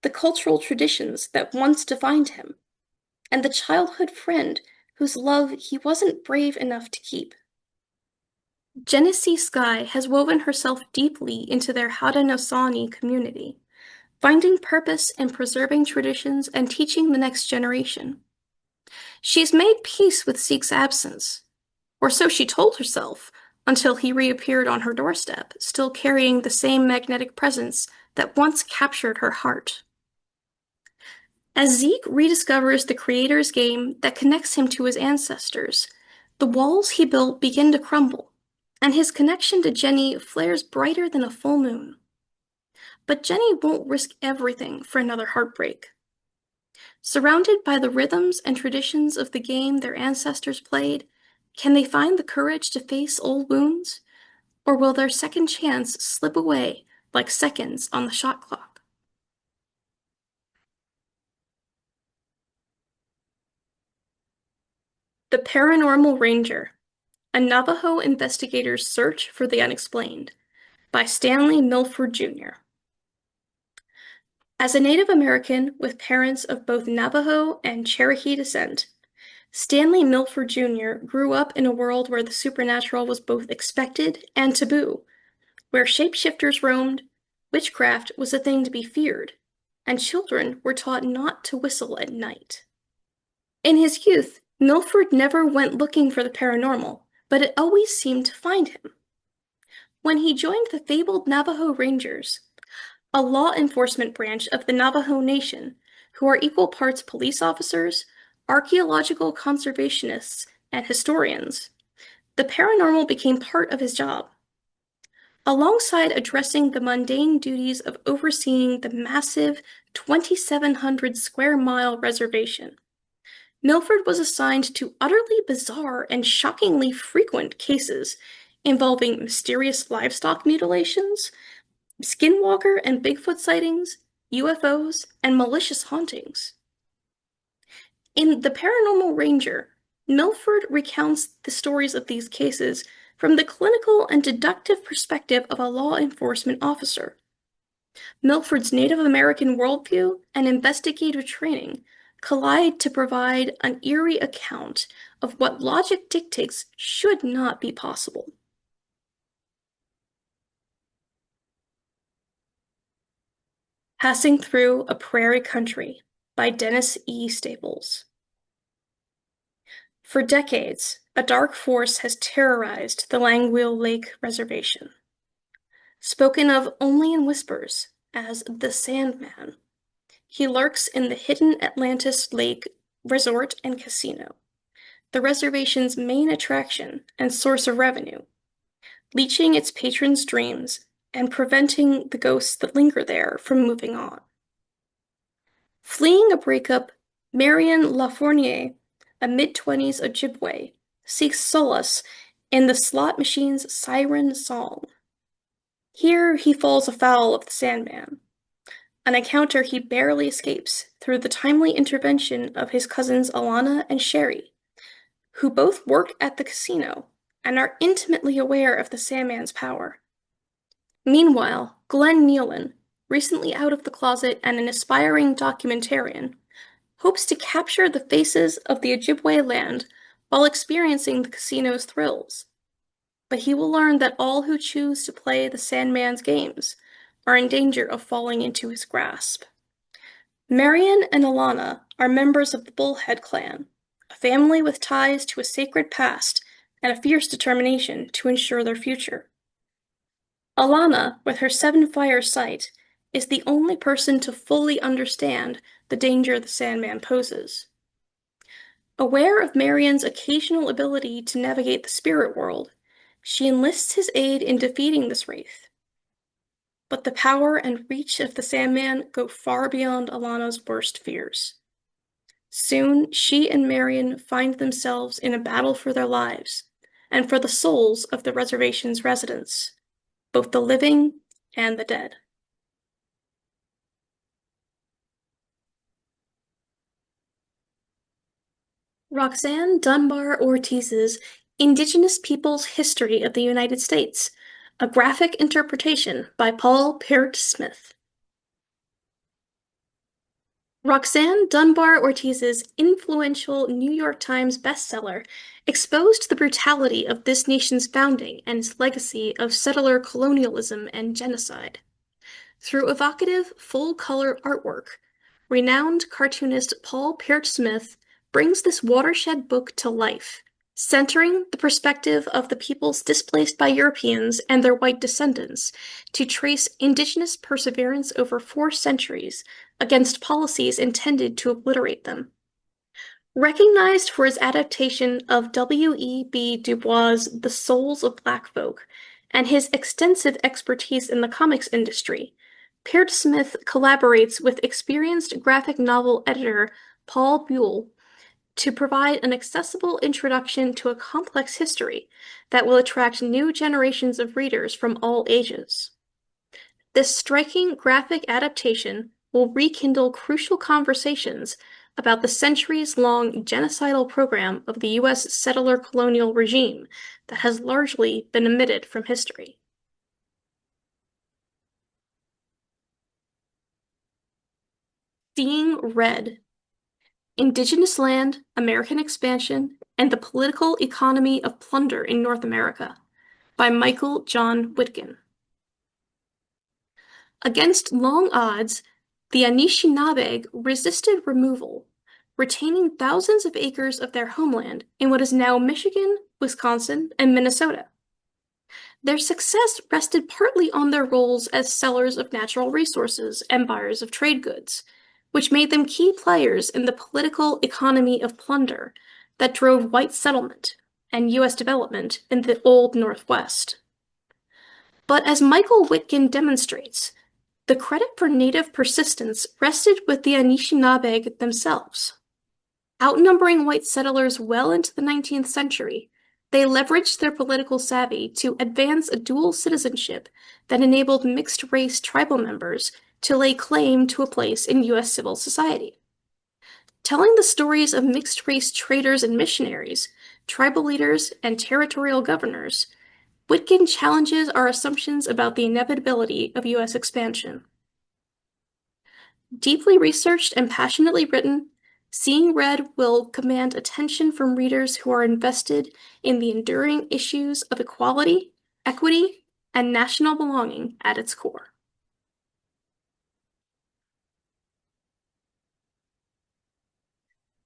the cultural traditions that once defined him, and the childhood friend whose love he wasn't brave enough to keep. Genesee Sky has woven herself deeply into their Haudenosaunee community, finding purpose in preserving traditions and teaching the next generation. She's made peace with Zeke's absence, or so she told herself, until he reappeared on her doorstep, still carrying the same magnetic presence that once captured her heart. As Zeke rediscovers the creator's game that connects him to his ancestors, the walls he built begin to crumble, and his connection to Jenny flares brighter than a full moon. But Jenny won't risk everything for another heartbreak. Surrounded by the rhythms and traditions of the game their ancestors played, can they find the courage to face old wounds? Or will their second chance slip away like seconds on the shot clock? The Paranormal Ranger, a Navajo investigator's search for the unexplained, by Stanley Milford Jr. As a Native American with parents of both Navajo and Cherokee descent, Stanley Milford Jr. grew up in a world where the supernatural was both expected and taboo, where shapeshifters roamed, witchcraft was a thing to be feared, and children were taught not to whistle at night. In his youth, Milford never went looking for the paranormal, but it always seemed to find him. When he joined the fabled Navajo Rangers, a law enforcement branch of the Navajo Nation, who are equal parts police officers, archaeological conservationists, and historians, the paranormal became part of his job. Alongside addressing the mundane duties of overseeing the massive 2,700 square mile reservation, Milford was assigned to utterly bizarre and shockingly frequent cases involving mysterious livestock mutilations, skinwalker and Bigfoot sightings, UFOs, and malicious hauntings. In The Paranormal Ranger, Milford recounts the stories of these cases from the clinical and deductive perspective of a law enforcement officer. Milford's Native American worldview and investigative training collide to provide an eerie account of what logic dictates should not be possible. Passing Through a Prairie Country by Dennis E. Staples. For decades, a dark force has terrorized the Langweil Lake Reservation. Spoken of only in whispers as the Sandman, he lurks in the hidden Atlantis Lake Resort and Casino, the reservation's main attraction and source of revenue, leeching its patrons' dreams and preventing the ghosts that linger there from moving on. Fleeing a breakup, Marion Lafournier, a mid-20s Ojibwe, seeks solace in the slot machine's siren song. Here he falls afoul of the Sandman, an encounter he barely escapes through the timely intervention of his cousins Alana and Sherry, who both work at the casino and are intimately aware of the Sandman's power. Meanwhile, Glenn Nealon, recently out of the closet and an aspiring documentarian, hopes to capture the faces of the Ojibwe land while experiencing the casino's thrills. But he will learn that all who choose to play the Sandman's games are in danger of falling into his grasp. Marion and Alana are members of the Bullhead clan, a family with ties to a sacred past and a fierce determination to ensure their future. Alana, with her 7-fire sight, is the only person to fully understand the danger the Sandman poses. Aware of Marion's occasional ability to navigate the spirit world, She enlists his aid in defeating this wraith. But the power and reach of the Sandman go far beyond Alana's worst fears. Soon, she and Marion find themselves in a battle for their lives and for the souls of the reservation's residents, both the living and the dead. Roxanne Dunbar Ortiz's Indigenous Peoples' History of the United States, a graphic interpretation by Paul Peart Smith. Roxanne Dunbar Ortiz's influential New York Times bestseller exposed the brutality of this nation's founding and its legacy of settler colonialism and genocide. Through evocative, full-color artwork, renowned cartoonist Paul Peart Smith brings this watershed book to life, centering the perspective of the peoples displaced by Europeans and their white descendants to trace indigenous perseverance over 4 centuries against policies intended to obliterate them. Recognized for his adaptation of W.E.B. Du Bois' The Souls of Black Folk and his extensive expertise in the comics industry, Peart Smith collaborates with experienced graphic novel editor Paul Buell to provide an accessible introduction to a complex history that will attract new generations of readers from all ages. This striking graphic adaptation will rekindle crucial conversations about the centuries-long genocidal program of the U.S. settler colonial regime that has largely been omitted from history. Seeing Red: Indigenous Land, American Expansion, and the Political Economy of Plunder in North America by Michael John Whitkin. Against long odds, the Anishinaabe resisted removal, retaining thousands of acres of their homeland in what is now Michigan, Wisconsin, and Minnesota. Their success rested partly on their roles as sellers of natural resources and buyers of trade goods, which made them key players in the political economy of plunder that drove white settlement and U.S. development in the Old Northwest. But as Michael Whitkin demonstrates, the credit for native persistence rested with the Anishinaabe themselves. Outnumbering white settlers well into the 19th century, they leveraged their political savvy to advance a dual citizenship that enabled mixed-race tribal members to lay claim to a place in U.S. civil society. Telling the stories of mixed-race traders and missionaries, tribal leaders, and territorial governors, Whitkin challenges our assumptions about the inevitability of U.S. expansion. Deeply researched and passionately written, Seeing Red will command attention from readers who are invested in the enduring issues of equality, equity, and national belonging at its core.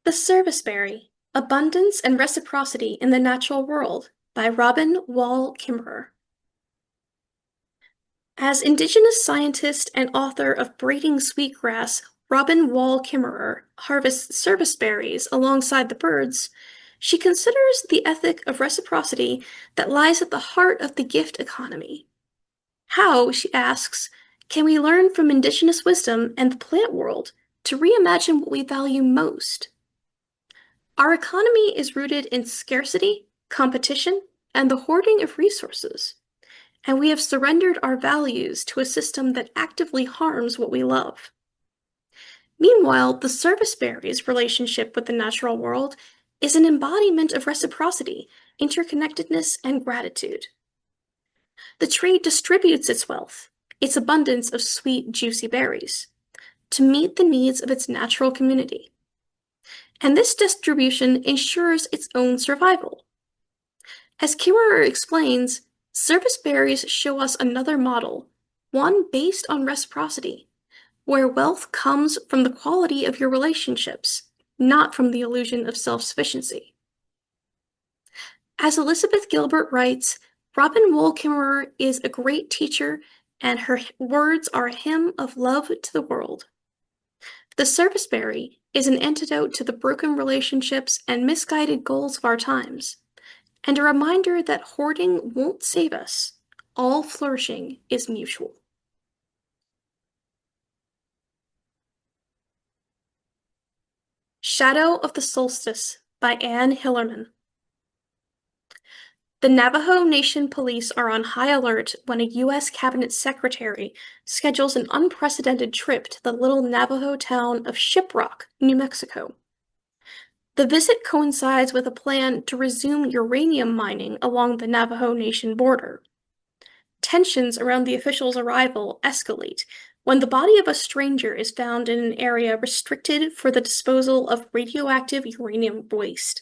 The Serviceberry: Abundance and Reciprocity in the Natural World by Robin Wall Kimmerer. As Indigenous scientist and author of Braiding Sweetgrass, Robin Wall Kimmerer harvests serviceberries alongside the birds, she considers the ethic of reciprocity that lies at the heart of the gift economy. How, she asks, can we learn from Indigenous wisdom and the plant world to reimagine what we value most? Our economy is rooted in scarcity, competition, and the hoarding of resources, and we have surrendered our values to a system that actively harms what we love. Meanwhile, the serviceberry's relationship with the natural world is an embodiment of reciprocity, interconnectedness, and gratitude. The tree distributes its wealth, its abundance of sweet, juicy berries, to meet the needs of its natural community. And this distribution ensures its own survival. As Kimmerer explains, serviceberries show us another model, one based on reciprocity, where wealth comes from the quality of your relationships, not from the illusion of self-sufficiency. As Elizabeth Gilbert writes, Robin Wall Kimmerer is a great teacher, and her words are a hymn of love to the world. The serviceberry is an antidote to the broken relationships and misguided goals of our times, and a reminder that hoarding won't save us. All flourishing is mutual. Shadow of the Solstice by Anne Hillerman. The Navajo Nation police are on high alert when a U.S. cabinet secretary schedules an unprecedented trip to the little Navajo town of Shiprock, New Mexico. The visit coincides with a plan to resume uranium mining along the Navajo Nation border. Tensions around the official's arrival escalate when the body of a stranger is found in an area restricted for the disposal of radioactive uranium waste.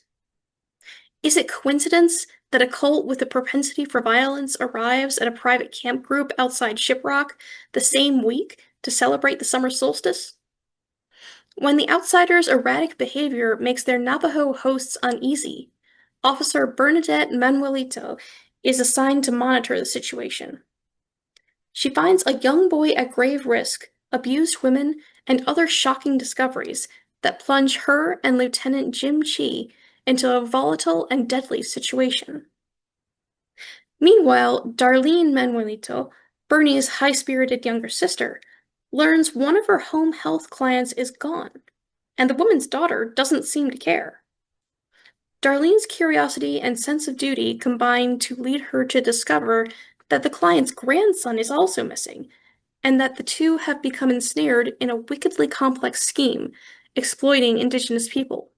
Is it coincidence that a cult with a propensity for violence arrives at a private camp group outside Shiprock the same week to celebrate the summer solstice? When the outsiders' erratic behavior makes their Navajo hosts uneasy, Officer Bernadette Manuelito is assigned to monitor the situation. She finds a young boy at grave risk, abused women, and other shocking discoveries that plunge her and Lieutenant Jim Chi into a volatile and deadly situation. Meanwhile, Darlene Manuelito, Bernie's high-spirited younger sister, learns one of her home health clients is gone, and the woman's daughter doesn't seem to care. Darlene's curiosity and sense of duty combine to lead her to discover that the client's grandson is also missing, and that the two have become ensnared in a wickedly complex scheme exploiting Indigenous people.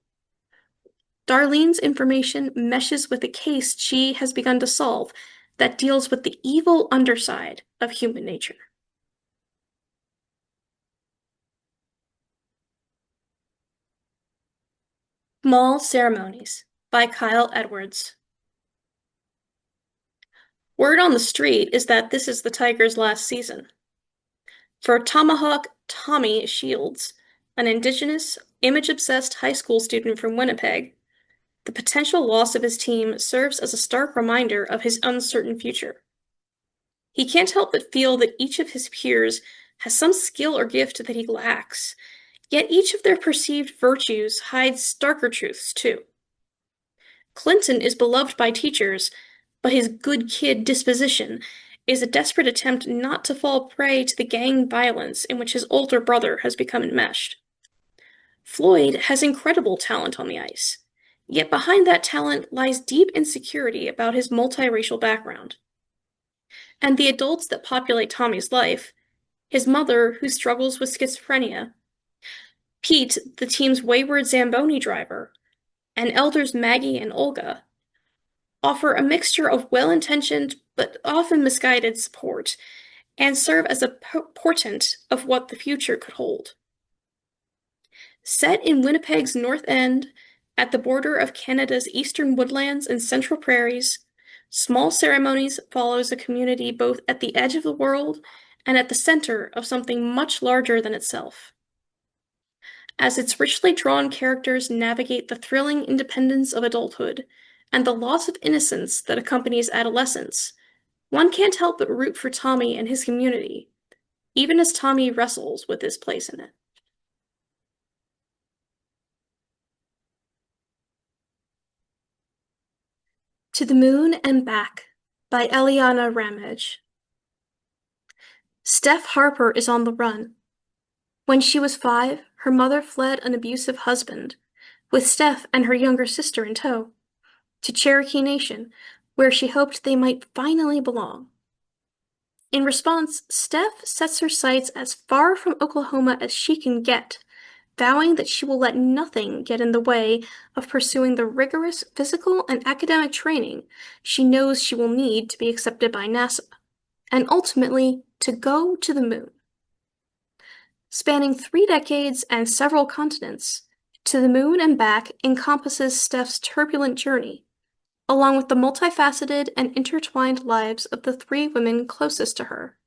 Darlene's information meshes with a case she has begun to solve that deals with the evil underside of human nature. Mall Ceremonies by Kyle Edwards. Word on the street is that this is the Tigers' last season. For Tomahawk Tommy Shields, an Indigenous, image-obsessed high school student from Winnipeg, the potential loss of his team serves as a stark reminder of his uncertain future. He can't help but feel that each of his peers has some skill or gift that he lacks, yet each of their perceived virtues hides starker truths, too. Clinton is beloved by teachers, but his good kid disposition is a desperate attempt not to fall prey to the gang violence in which his older brother has become enmeshed. Floyd has incredible talent on the ice, yet behind that talent lies deep insecurity about his multiracial background. And the adults that populate Tommy's life, his mother, who struggles with schizophrenia, Pete, the team's wayward Zamboni driver, and elders Maggie and Olga, offer a mixture of well-intentioned but often misguided support and serve as a portent of what the future could hold. Set in Winnipeg's North End, at the border of Canada's eastern woodlands and central prairies, Small Ceremonies follows a community both at the edge of the world and at the center of something much larger than itself. As its richly drawn characters navigate the thrilling independence of adulthood and the loss of innocence that accompanies adolescence, one can't help but root for Tommy and his community, even as Tommy wrestles with his place in it. To the Moon and Back by Eliana Ramage. Steph Harper is on the run. When she was 5, her mother fled an abusive husband, with Steph and her younger sister in tow, to Cherokee Nation, where she hoped they might finally belong. In response, Steph sets her sights as far from Oklahoma as she can get, vowing that she will let nothing get in the way of pursuing the rigorous physical and academic training she knows she will need to be accepted by NASA, and ultimately to go to the moon. Spanning 3 decades and several continents, To the Moon and Back encompasses Steph's turbulent journey, along with the multifaceted and intertwined lives of the 3 women closest to her.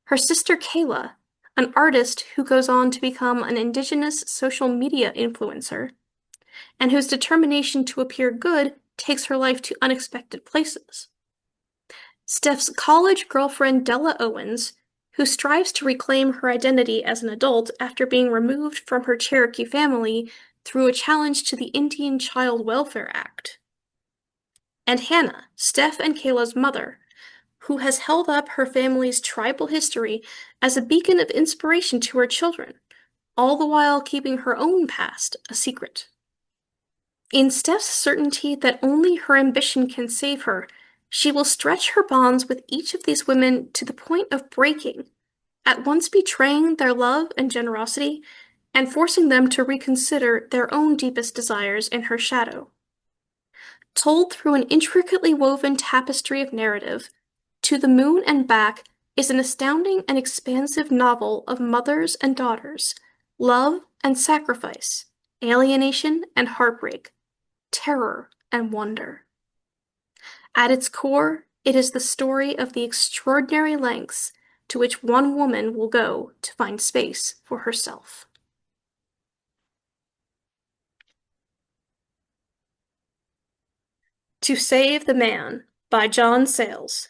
Her sister Kayla, an artist who goes on to become an Indigenous social media influencer, and whose determination to appear good takes her life to unexpected places. Steph's college girlfriend Della Owens, who strives to reclaim her identity as an adult after being removed from her Cherokee family through a challenge to the Indian Child Welfare Act. and Hannah, Steph and Kayla's mother, who has held up her family's tribal history as a beacon of inspiration to her children, all the while keeping her own past a secret. In Steph's certainty that only her ambition can save her, she will stretch her bonds with each of these women to the point of breaking, at once betraying their love and generosity and forcing them to reconsider their own deepest desires in her shadow. Told through an intricately woven tapestry of narrative, To the Moon and Back is an astounding and expansive novel of mothers and daughters, love and sacrifice, alienation and heartbreak, terror and wonder. At its core, it is the story of the extraordinary lengths to which one woman will go to find space for herself. To Save the Man by John Sayles.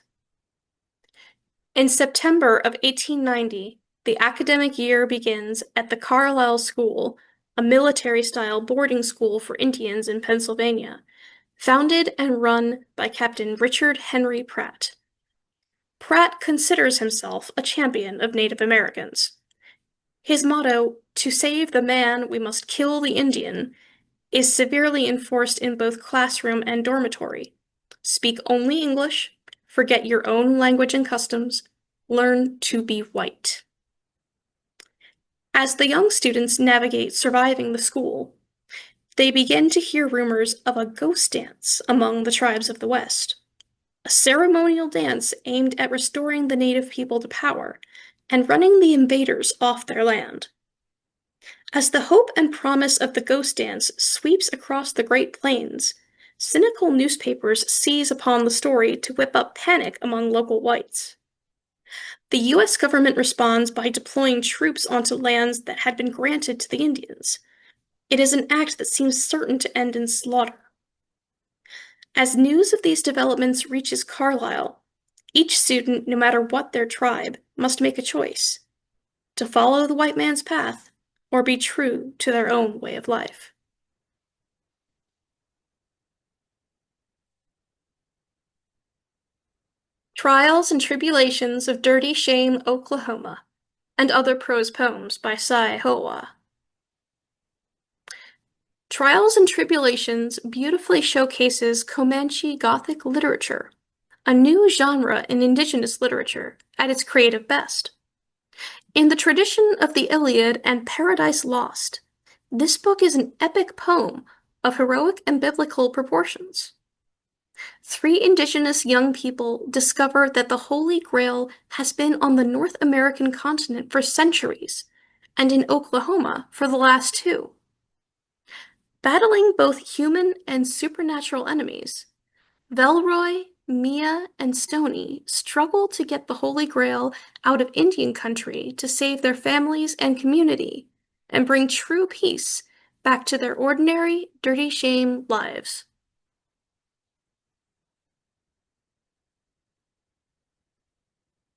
In September of 1890, the academic year begins at the Carlisle School, a military-style boarding school for Indians in Pennsylvania, founded and run by Captain Richard Henry Pratt. Pratt considers himself a champion of Native Americans. His motto, "To save the man, we must kill the Indian," is severely enforced in both classroom and dormitory. Speak only English, forget your own language and customs, learn to be white. As the young students navigate surviving the school, they begin to hear rumors of a ghost dance among the tribes of the West, a ceremonial dance aimed at restoring the native people to power and running the invaders off their land. As the hope and promise of the ghost dance sweeps across the Great Plains, cynical newspapers seize upon the story to whip up panic among local whites. The U.S. government responds by deploying troops onto lands that had been granted to the Indians. It is an act that seems certain to end in slaughter. As news of these developments reaches Carlisle, each student, no matter what their tribe, must make a choice: to follow the white man's path or be true to their own way of life. Trials and Tribulations of Dirty Shame, Oklahoma, and Other Prose Poems by Cy Hoa. Trials and Tribulations beautifully showcases Comanche Gothic literature, a new genre in Indigenous literature, at its creative best. In the tradition of the Iliad and Paradise Lost, this book is an epic poem of heroic and biblical proportions. Three Indigenous young people discover that the Holy Grail has been on the North American continent for centuries, and in Oklahoma for the last two. Battling both human and supernatural enemies, Velroy, Mia, and Stony struggle to get the Holy Grail out of Indian country to save their families and community, and bring true peace back to their ordinary, dirty shame lives.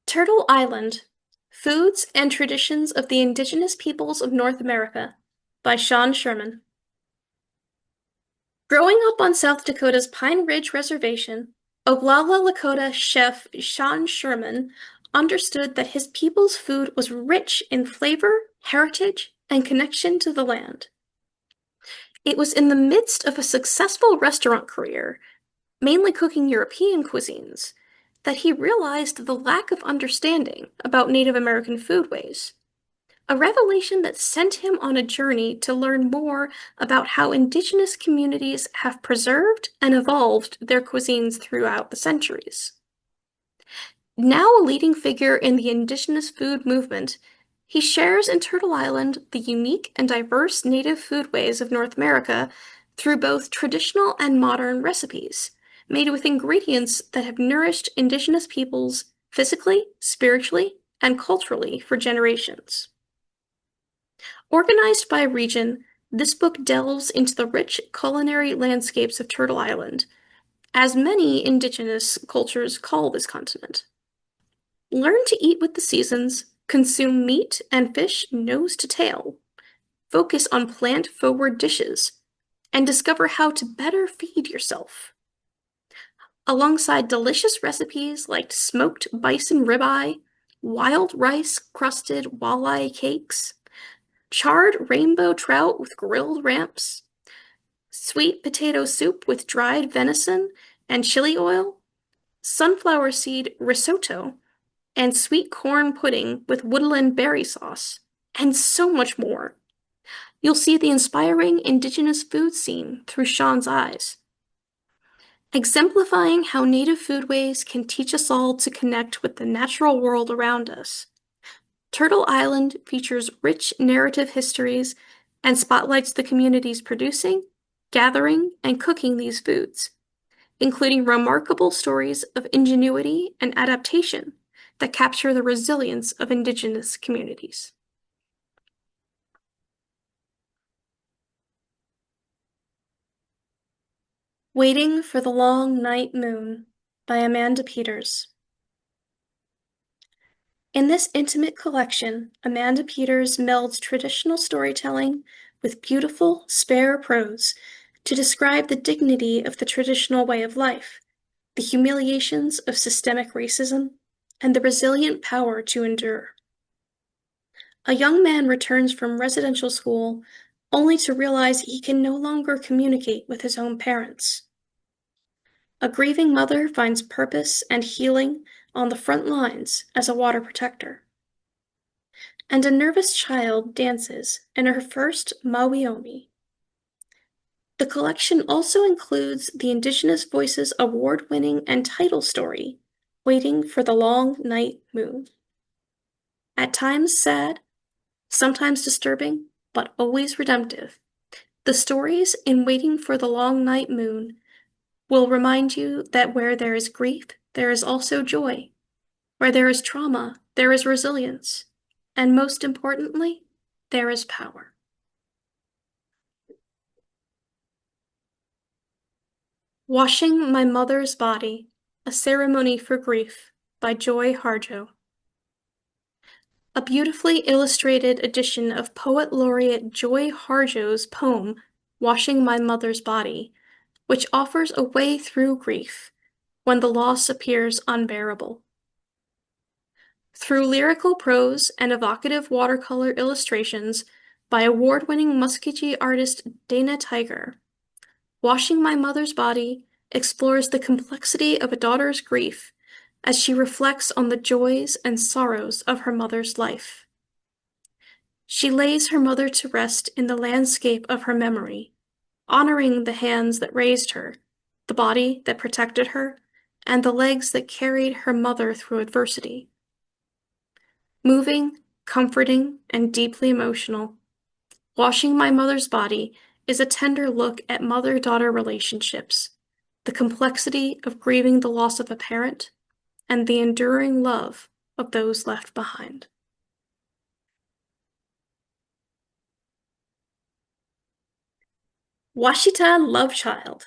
Turtle Island: Foods and Traditions of the Indigenous Peoples of North America by Sean Sherman. Growing up on South Dakota's Pine Ridge Reservation, Oglala Lakota chef Sean Sherman understood that his people's food was rich in flavor, heritage, and connection to the land. It was in the midst of a successful restaurant career, mainly cooking European cuisines, that he realized the lack of understanding about Native American foodways. A revelation that sent him on a journey to learn more about how Indigenous communities have preserved and evolved their cuisines throughout the centuries. Now a leading figure in the Indigenous food movement, he shares in Turtle Island the unique and diverse native foodways of North America through both traditional and modern recipes, made with ingredients that have nourished Indigenous peoples physically, spiritually, and culturally for generations. Organized by region, this book delves into the rich culinary landscapes of Turtle Island, as many Indigenous cultures call this continent. Learn to eat with the seasons, consume meat and fish nose to tail, focus on plant-forward dishes, and discover how to better feed yourself. alongside delicious recipes like smoked bison ribeye, wild rice crusted walleye cakes, charred rainbow trout with grilled ramps, sweet potato soup with dried venison and chili oil, sunflower seed risotto, and sweet corn pudding with woodland berry sauce, and so much more. You'll see the inspiring Indigenous food scene through Sean's eyes, exemplifying how native foodways can teach us all to connect with the natural world around us. Turtle Island features rich narrative histories and spotlights the communities producing, gathering, and cooking these foods, including remarkable stories of ingenuity and adaptation that capture the resilience of Indigenous communities. Waiting for the Long Night Moon by Amanda Peters. In this intimate collection, Amanda Peters melds traditional storytelling with beautiful, spare prose to describe the dignity of the traditional way of life, the humiliations of systemic racism, and the resilient power to endure. A young man returns from residential school only to realize he can no longer communicate with his own parents. A grieving mother finds purpose and healing on the front lines as a water protector. And a nervous child dances in her first Mawiomi. The collection also includes the Indigenous Voices award-winning and title story, Waiting for the Long Night Moon. At times sad, sometimes disturbing, but always redemptive, the stories in Waiting for the Long Night Moon will remind you that where there is grief, there is also joy. Where there is trauma, there is resilience. And most importantly, there is power. Washing My Mother's Body, A Ceremony for Grief by Joy Harjo. A beautifully illustrated edition of Poet Laureate Joy Harjo's poem, Washing My Mother's Body, which offers a way through grief when the loss appears unbearable. Through lyrical prose and evocative watercolor illustrations by award-winning Muskogee artist Dana Tiger, Washing My Mother's Body explores the complexity of a daughter's grief as she reflects on the joys and sorrows of her mother's life. She lays her mother to rest in the landscape of her memory, honoring the hands that raised her, the body that protected her, and the legs that carried her mother through adversity. Moving, comforting, and deeply emotional, Washing My Mother's Body is a tender look at mother-daughter relationships, the complexity of grieving the loss of a parent, and the enduring love of those left behind. Washita Love Child,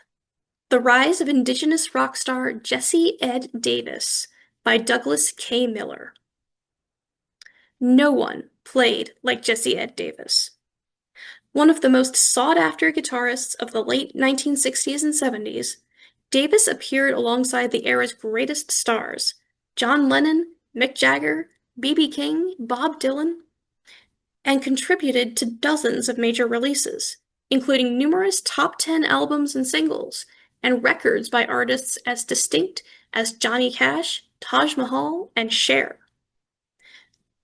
The Rise of Indigenous Rock Star Jessie Ed Davis by Douglas K. Miller. No one played like Jessie Ed Davis. One of the most sought-after guitarists of the late 1960s and 70s, Davis appeared alongside the era's greatest stars, John Lennon, Mick Jagger, B.B. King, Bob Dylan, and contributed to dozens of major releases, including numerous top 10 albums and singles, and records by artists as distinct as Johnny Cash, Taj Mahal, and Cher.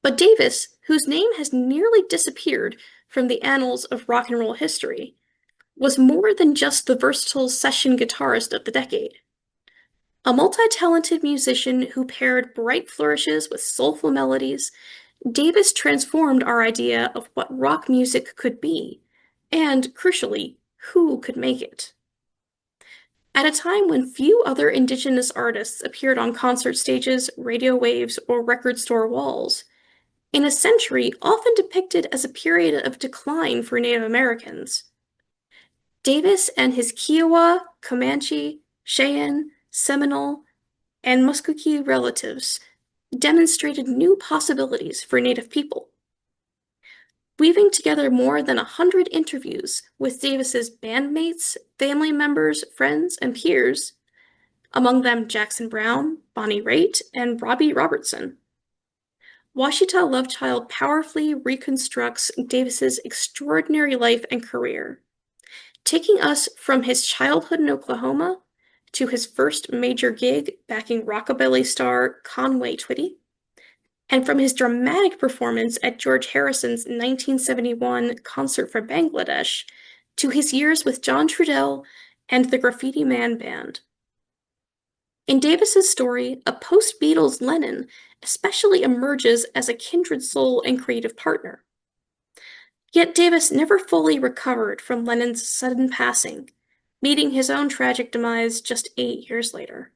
But Davis, whose name has nearly disappeared from the annals of rock and roll history, was more than just the versatile session guitarist of the decade. A multi-talented musician who paired bright flourishes with soulful melodies, Davis transformed our idea of what rock music could be, and, crucially, who could make it. At a time when few other Indigenous artists appeared on concert stages, radio waves, or record store walls, in a century often depicted as a period of decline for Native Americans, Davis and his Kiowa, Comanche, Cheyenne, Seminole, and Muskogee relatives demonstrated new possibilities for Native people. Weaving together more than 100 interviews with Davis's bandmates, family members, friends, and peers, among them Jackson Browne, Bonnie Raitt, and Robbie Robertson. Washita Lovechild powerfully reconstructs Davis's extraordinary life and career, taking us from his childhood in Oklahoma to his first major gig backing rockabilly star Conway Twitty, and from his dramatic performance at George Harrison's 1971 concert for Bangladesh to his years with John Trudell and the Graffiti Man Band. In Davis's story, a post-Beatles Lennon especially emerges as a kindred soul and creative partner. Yet Davis never fully recovered from Lennon's sudden passing, meeting his own tragic demise just 8 years later.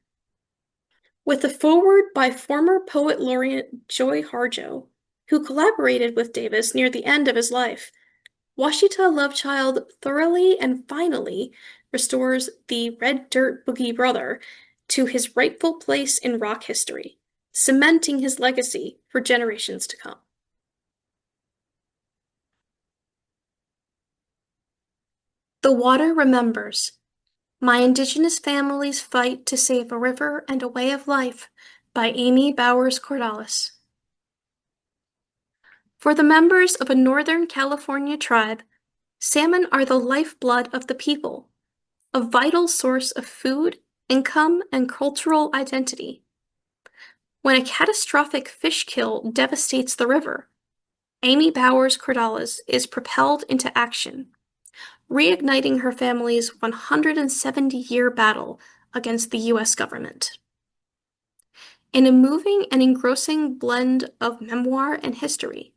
With a foreword by former poet laureate Joy Harjo, who collaborated with Davis near the end of his life, Washita Lovechild thoroughly and finally restores the Red Dirt Boogie Brother to his rightful place in rock history, cementing his legacy for generations to come. The Water Remembers. My Indigenous Family's Fight to Save a River and a Way of Life by Amy Bowers Cordalis. For the members of a Northern California tribe, salmon are the lifeblood of the people, a vital source of food, income, and cultural identity. When a catastrophic fish kill devastates the river, Amy Bowers Cordalis is propelled into action, reigniting her family's 170-year battle against the U.S. government. In a moving and engrossing blend of memoir and history,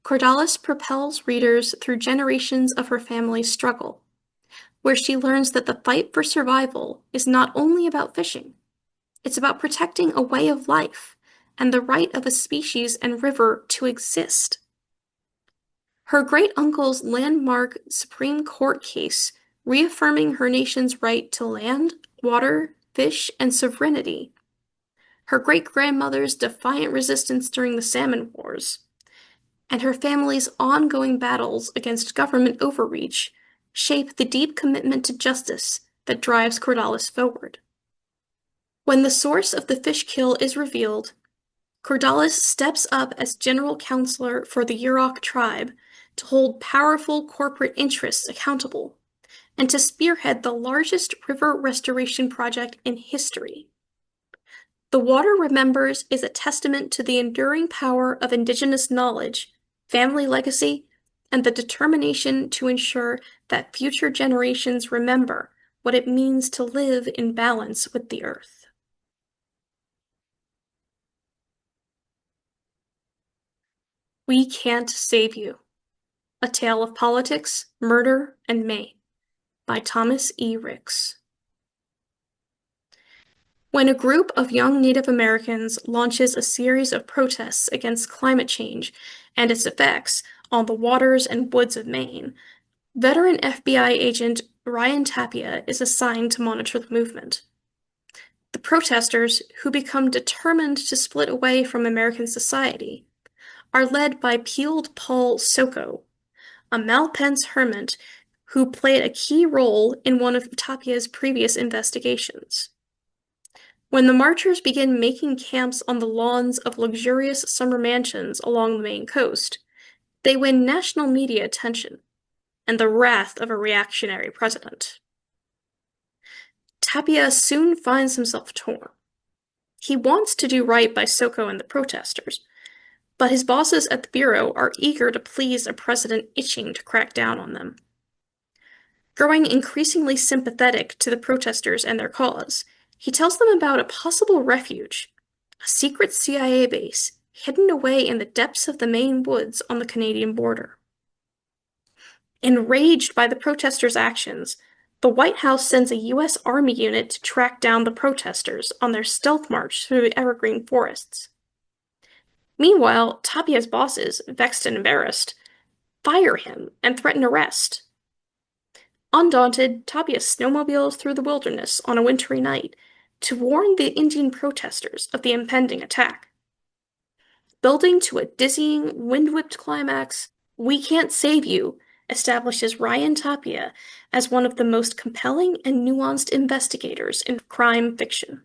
Cordalis propels readers through generations of her family's struggle, where she learns that the fight for survival is not only about fishing, it's about protecting a way of life and the right of a species and river to exist. Her great-uncle's landmark Supreme Court case reaffirming her nation's right to land, water, fish, and sovereignty, her great-grandmother's defiant resistance during the Salmon Wars, and her family's ongoing battles against government overreach shape the deep commitment to justice that drives Cordalis forward. When the source of the fish kill is revealed, Cordalis steps up as general counselor for the Yurok tribe to hold powerful corporate interests accountable and to spearhead the largest river restoration project in history. The Water Remembers is a testament to the enduring power of Indigenous knowledge, family legacy, and the determination to ensure that future generations remember what it means to live in balance with the earth. We Can't Save You. A Tale of Politics, Murder, and May by Thomas E. Ricks. When a group of young Native Americans launches a series of protests against climate change and its effects on the waters and woods of Maine, veteran FBI agent Ryan Tapia is assigned to monitor the movement. The protesters, who become determined to split away from American society, are led by Peeled Paul Soko, a Malpens hermit who played a key role in one of Tapia's previous investigations. When the marchers begin making camps on the lawns of luxurious summer mansions along the Maine coast, they win national media attention and the wrath of a reactionary president. Tapia soon finds himself torn. He wants to do right by Soko and the protesters, but his bosses at the Bureau are eager to please a president itching to crack down on them. Growing increasingly sympathetic to the protesters and their cause, he tells them about a possible refuge, a secret CIA base hidden away in the depths of the Maine woods on the Canadian border. Enraged by the protesters' actions, the White House sends a U.S. Army unit to track down the protesters on their stealth march through the evergreen forests. Meanwhile, Tapia's bosses, vexed and embarrassed, fire him and threaten arrest. Undaunted, Tapia snowmobiles through the wilderness on a wintry night to warn the Indian protesters of the impending attack. Building to a dizzying, wind-whipped climax, We Can't Save You establishes Ryan Tapia as one of the most compelling and nuanced investigators in crime fiction.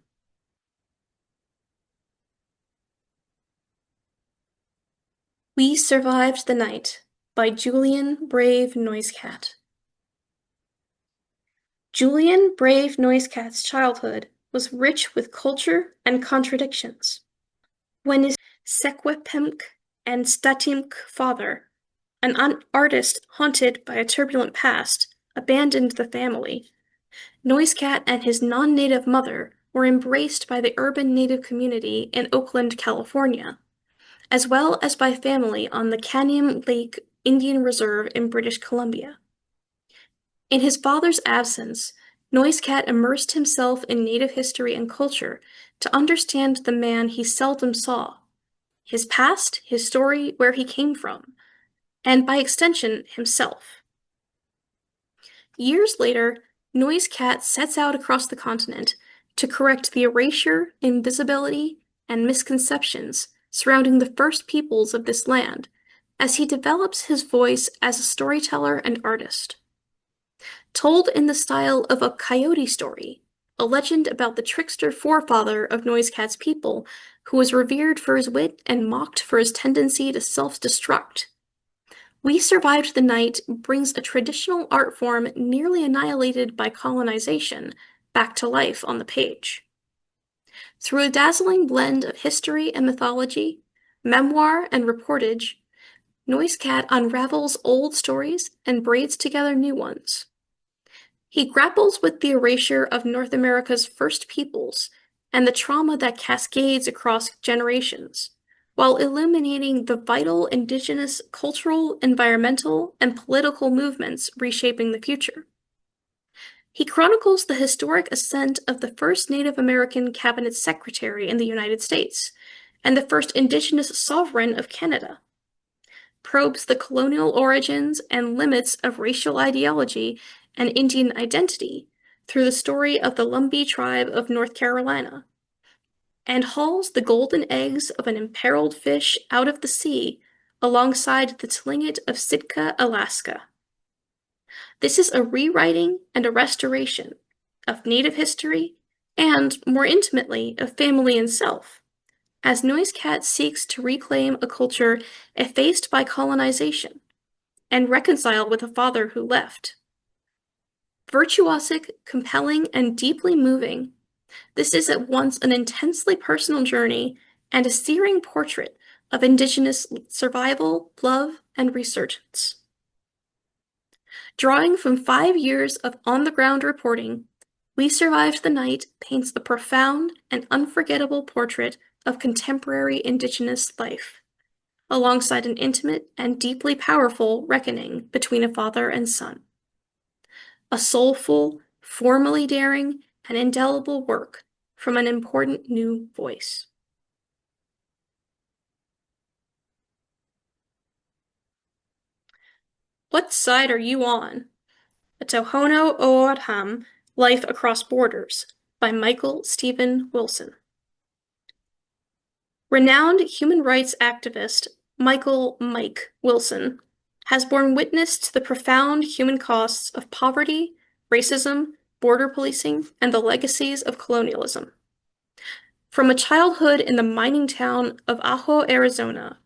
We Survived the Night by Julian Brave Noisecat. Julian Brave Noisecat's childhood was rich with culture and contradictions. When his Secwepemc and Statimc father, an artist haunted by a turbulent past, abandoned the family, Noisecat and his non-native mother were embraced by the urban native community in Oakland, California, as well as by family on the Kanem Lake Indian Reserve in British Columbia. In his father's absence, Noisecat immersed himself in native history and culture to understand the man he seldom saw, his past, his story, where he came from, and by extension, himself. Years later, Noisecat sets out across the continent to correct the erasure, invisibility, and misconceptions surrounding the first peoples of this land as he develops his voice as a storyteller and artist. Told in the style of a coyote story, a legend about the trickster forefather of Noisecat's people who was revered for his wit and mocked for his tendency to self-destruct. We Survived the Night brings a traditional art form nearly annihilated by colonization back to life on the page. Through a dazzling blend of history and mythology, memoir and reportage, Noisecat unravels old stories and braids together new ones. He grapples with the erasure of North America's first peoples and the trauma that cascades across generations, while illuminating the vital indigenous cultural, environmental, and political movements reshaping the future. He chronicles the historic ascent of the first Native American cabinet secretary in the United States and the first indigenous sovereign of Canada, probes the colonial origins and limits of racial ideology and Indian identity through the story of the Lumbee tribe of North Carolina, and hauls the golden eggs of an imperiled fish out of the sea alongside the Tlingit of Sitka, Alaska. This is a rewriting and a restoration of Native history and, more intimately, of family and self, as Noisecat seeks to reclaim a culture effaced by colonization and reconcile with a father who left. Virtuosic, compelling, and deeply moving, this is at once an intensely personal journey and a searing portrait of Indigenous survival, love, and resurgence. Drawing from 5 years of on-the-ground reporting, We Survived the Night paints a profound and unforgettable portrait of contemporary Indigenous life, alongside an intimate and deeply powerful reckoning between a father and son. A soulful, formally daring, and indelible work from an important new voice. What Side Are You On? A Tohono O'odham Life Across Borders by Michael Stephen Wilson. Renowned human rights activist Michael Mike Wilson has borne witness to the profound human costs of poverty, racism, border policing, and the legacies of colonialism. From a childhood in the mining town of Ajo, Arizona,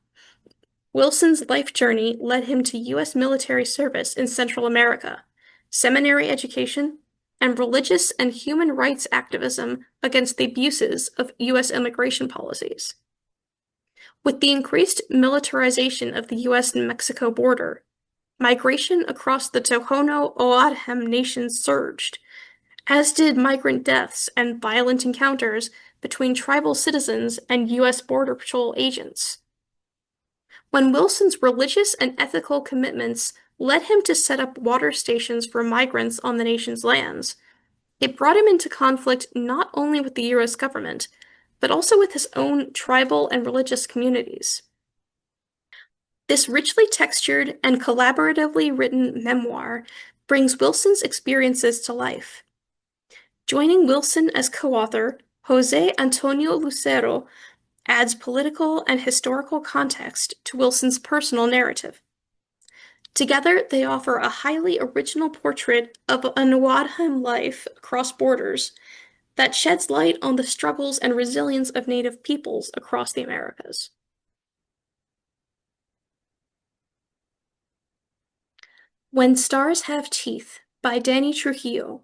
Wilson's life journey led him to U.S. military service in Central America, seminary education, and religious and human rights activism against the abuses of U.S. immigration policies. With the increased militarization of the U.S. and Mexico border, migration across the Tohono O'odham nation surged, as did migrant deaths and violent encounters between tribal citizens and U.S. Border Patrol agents. When Wilson's religious and ethical commitments led him to set up water stations for migrants on the nation's lands, it brought him into conflict not only with the U.S. government, but also with his own tribal and religious communities. This richly textured and collaboratively written memoir brings Wilson's experiences to life. Joining Wilson as co-author, Jose Antonio Lucero adds political and historical context to Wilson's personal narrative. Together, they offer a highly original portrait of a Nwadham life across borders that sheds light on the struggles and resilience of Native peoples across the Americas. When Stars Have Teeth by Danny Trujillo.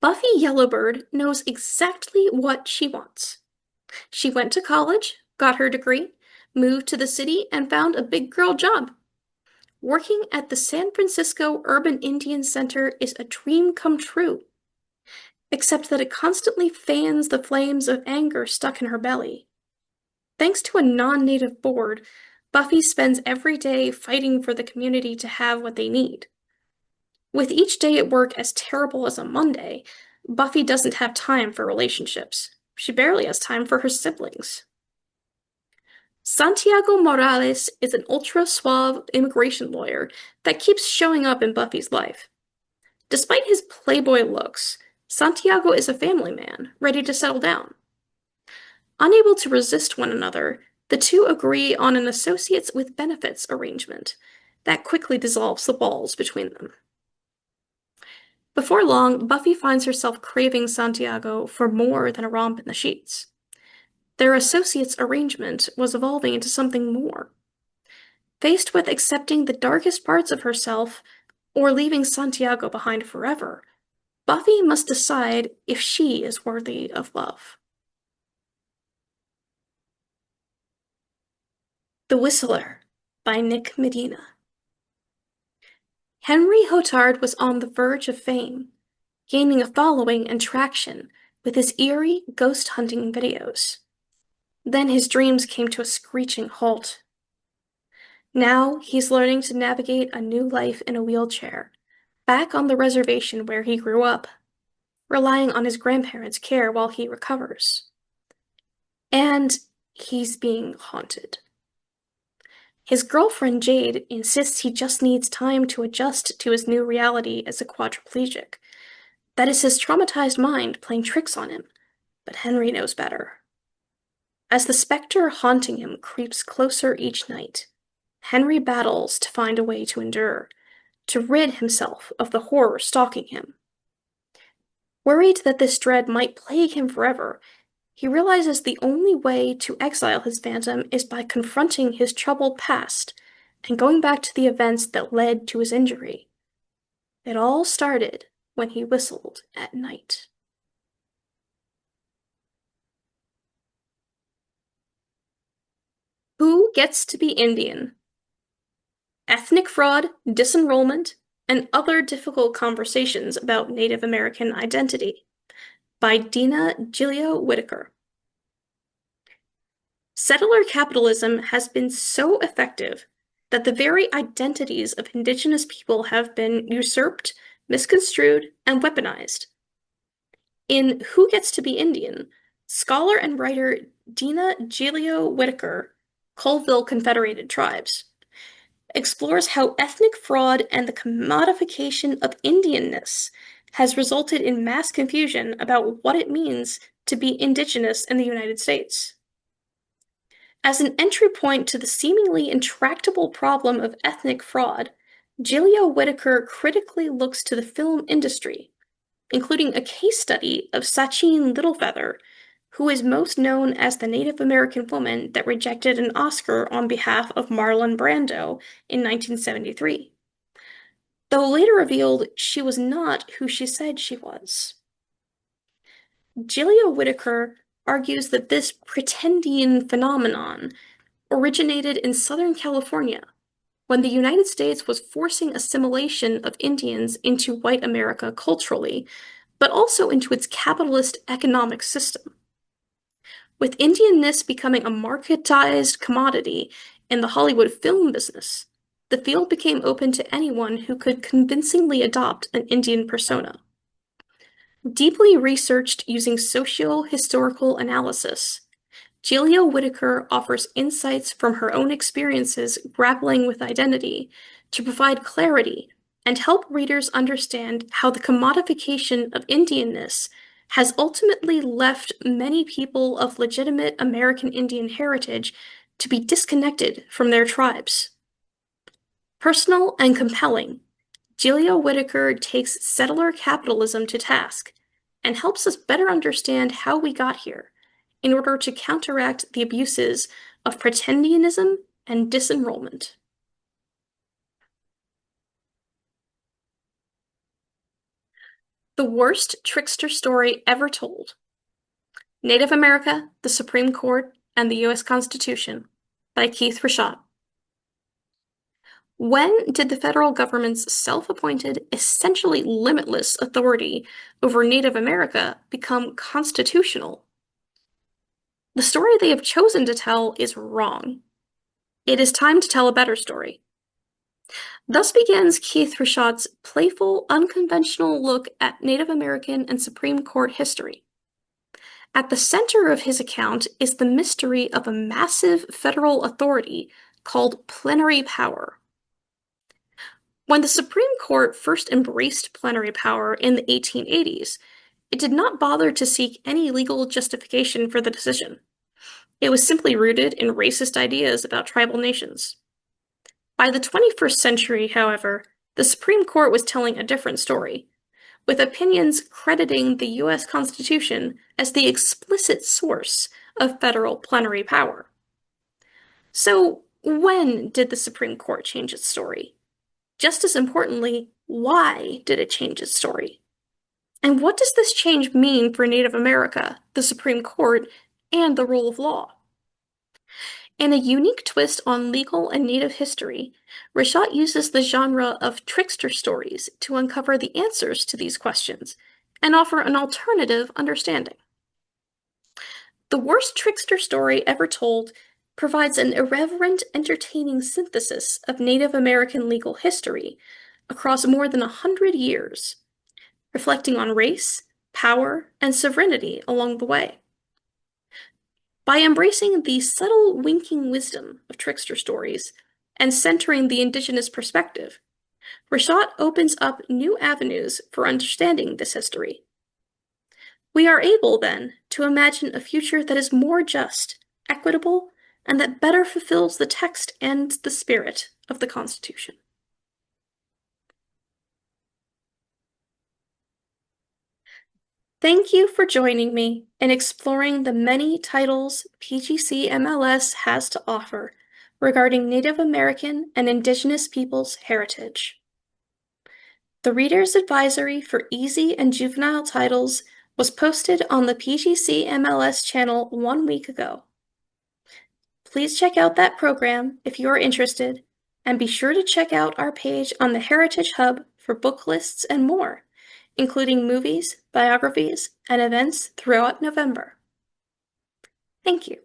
Buffy Yellowbird knows exactly what she wants. She went to college, got her degree, moved to the city, and found a big girl job. Working at the San Francisco Urban Indian Center is a dream come true, except that it constantly fans the flames of anger stuck in her belly. Thanks to a non-native board, Buffy spends every day fighting for the community to have what they need. With each day at work as terrible as a Monday, Buffy doesn't have time for relationships. She barely has time for her siblings. Santiago Morales is an ultra-suave immigration lawyer that keeps showing up in Buffy's life. Despite his playboy looks, Santiago is a family man, ready to settle down. Unable to resist one another, the two agree on an associates with benefits arrangement that quickly dissolves the walls between them. Before long, Buffy finds herself craving Santiago for more than a romp in the sheets. Their associates arrangement was evolving into something more. Faced with accepting the darkest parts of herself or leaving Santiago behind forever, Buffy must decide if she is worthy of love. The Whistler by Nick Medina. Henry Hotard was on the verge of fame, gaining a following and traction with his eerie ghost hunting videos. Then his dreams came to a screeching halt. Now he's learning to navigate a new life in a wheelchair, back on the reservation where he grew up, relying on his grandparents' care while he recovers. And he's being haunted. His girlfriend Jade insists he just needs time to adjust to his new reality as a quadriplegic. That is his traumatized mind playing tricks on him, but Henry knows better. As the specter haunting him creeps closer each night, Henry battles to find a way to endure, to rid himself of the horror stalking him. Worried that this dread might plague him forever, he realizes the only way to exile his phantom is by confronting his troubled past and going back to the events that led to his injury. It all started when he whistled at night. Who Gets to Be Indian? Ethnic Fraud, Disenrollment, and Other Difficult Conversations about Native American Identity by Dina Gilio Whitaker. Settler capitalism has been so effective that the very identities of Indigenous people have been usurped, misconstrued, and weaponized. In Who Gets to Be Indian, scholar and writer Dina Gilio Whitaker, Colville Confederated Tribes, explores how ethnic fraud and the commodification of Indianness has resulted in mass confusion about what it means to be Indigenous in the United States. As an entry point to the seemingly intractable problem of ethnic fraud, Gilio Whitaker critically looks to the film industry, including a case study of Sachin Littlefeather, who is most known as the Native American woman that rejected an Oscar on behalf of Marlon Brando in 1973. Though later revealed she was not who she said she was. Gilio Whitaker argues that this pretendian phenomenon originated in Southern California, when the United States was forcing assimilation of Indians into white America culturally, but also into its capitalist economic system. With Indianness becoming a marketized commodity in the Hollywood film business, the field became open to anyone who could convincingly adopt an Indian persona. Deeply researched using socio-historical analysis, Gilio Whitaker offers insights from her own experiences grappling with identity to provide clarity and help readers understand how the commodification of Indianness has ultimately left many people of legitimate American Indian heritage to be disconnected from their tribes. Personal and compelling, Julia Whittaker takes settler capitalism to task and helps us better understand how we got here in order to counteract the abuses of pretendianism and disenrollment. The worst trickster story ever told. Native America, the Supreme Court, and the U.S. Constitution by Keith Rashad. When did the federal government's self-appointed, essentially limitless authority over Native America become constitutional? The story they have chosen to tell is wrong. It is time to tell a better story. Thus begins Keith Rashad's playful, unconventional look at Native American and Supreme Court history. At the center of his account is the mystery of a massive federal authority called plenary power. When the Supreme Court first embraced plenary power in the 1880s, it did not bother to seek any legal justification for the decision. It was simply rooted in racist ideas about tribal nations. By the 21st century, however, the Supreme Court was telling a different story, with opinions crediting the U.S. Constitution as the explicit source of federal plenary power. So, when did the Supreme Court change its story? Just as importantly, why did it change its story? And what does this change mean for Native America, the Supreme Court, and the rule of law? In a unique twist on legal and Native history, Rashad uses the genre of trickster stories to uncover the answers to these questions and offer an alternative understanding. The worst trickster story ever told provides an irreverent, entertaining synthesis of Native American legal history across more than 100 years, reflecting on race, power, and sovereignty along the way. By embracing the subtle winking wisdom of trickster stories and centering the Indigenous perspective, Rashad opens up new avenues for understanding this history. We are able, then, to imagine a future that is more just, equitable, and that better fulfills the text and the spirit of the Constitution. Thank you for joining me in exploring the many titles PGCMLS has to offer regarding Native American and Indigenous peoples' heritage. The Reader's Advisory for Easy and Juvenile Titles was posted on the PGCMLS channel 1 week ago. Please check out that program if you are interested, and be sure to check out our page on the Heritage Hub for book lists and more, including movies, biographies, and events throughout November. Thank you.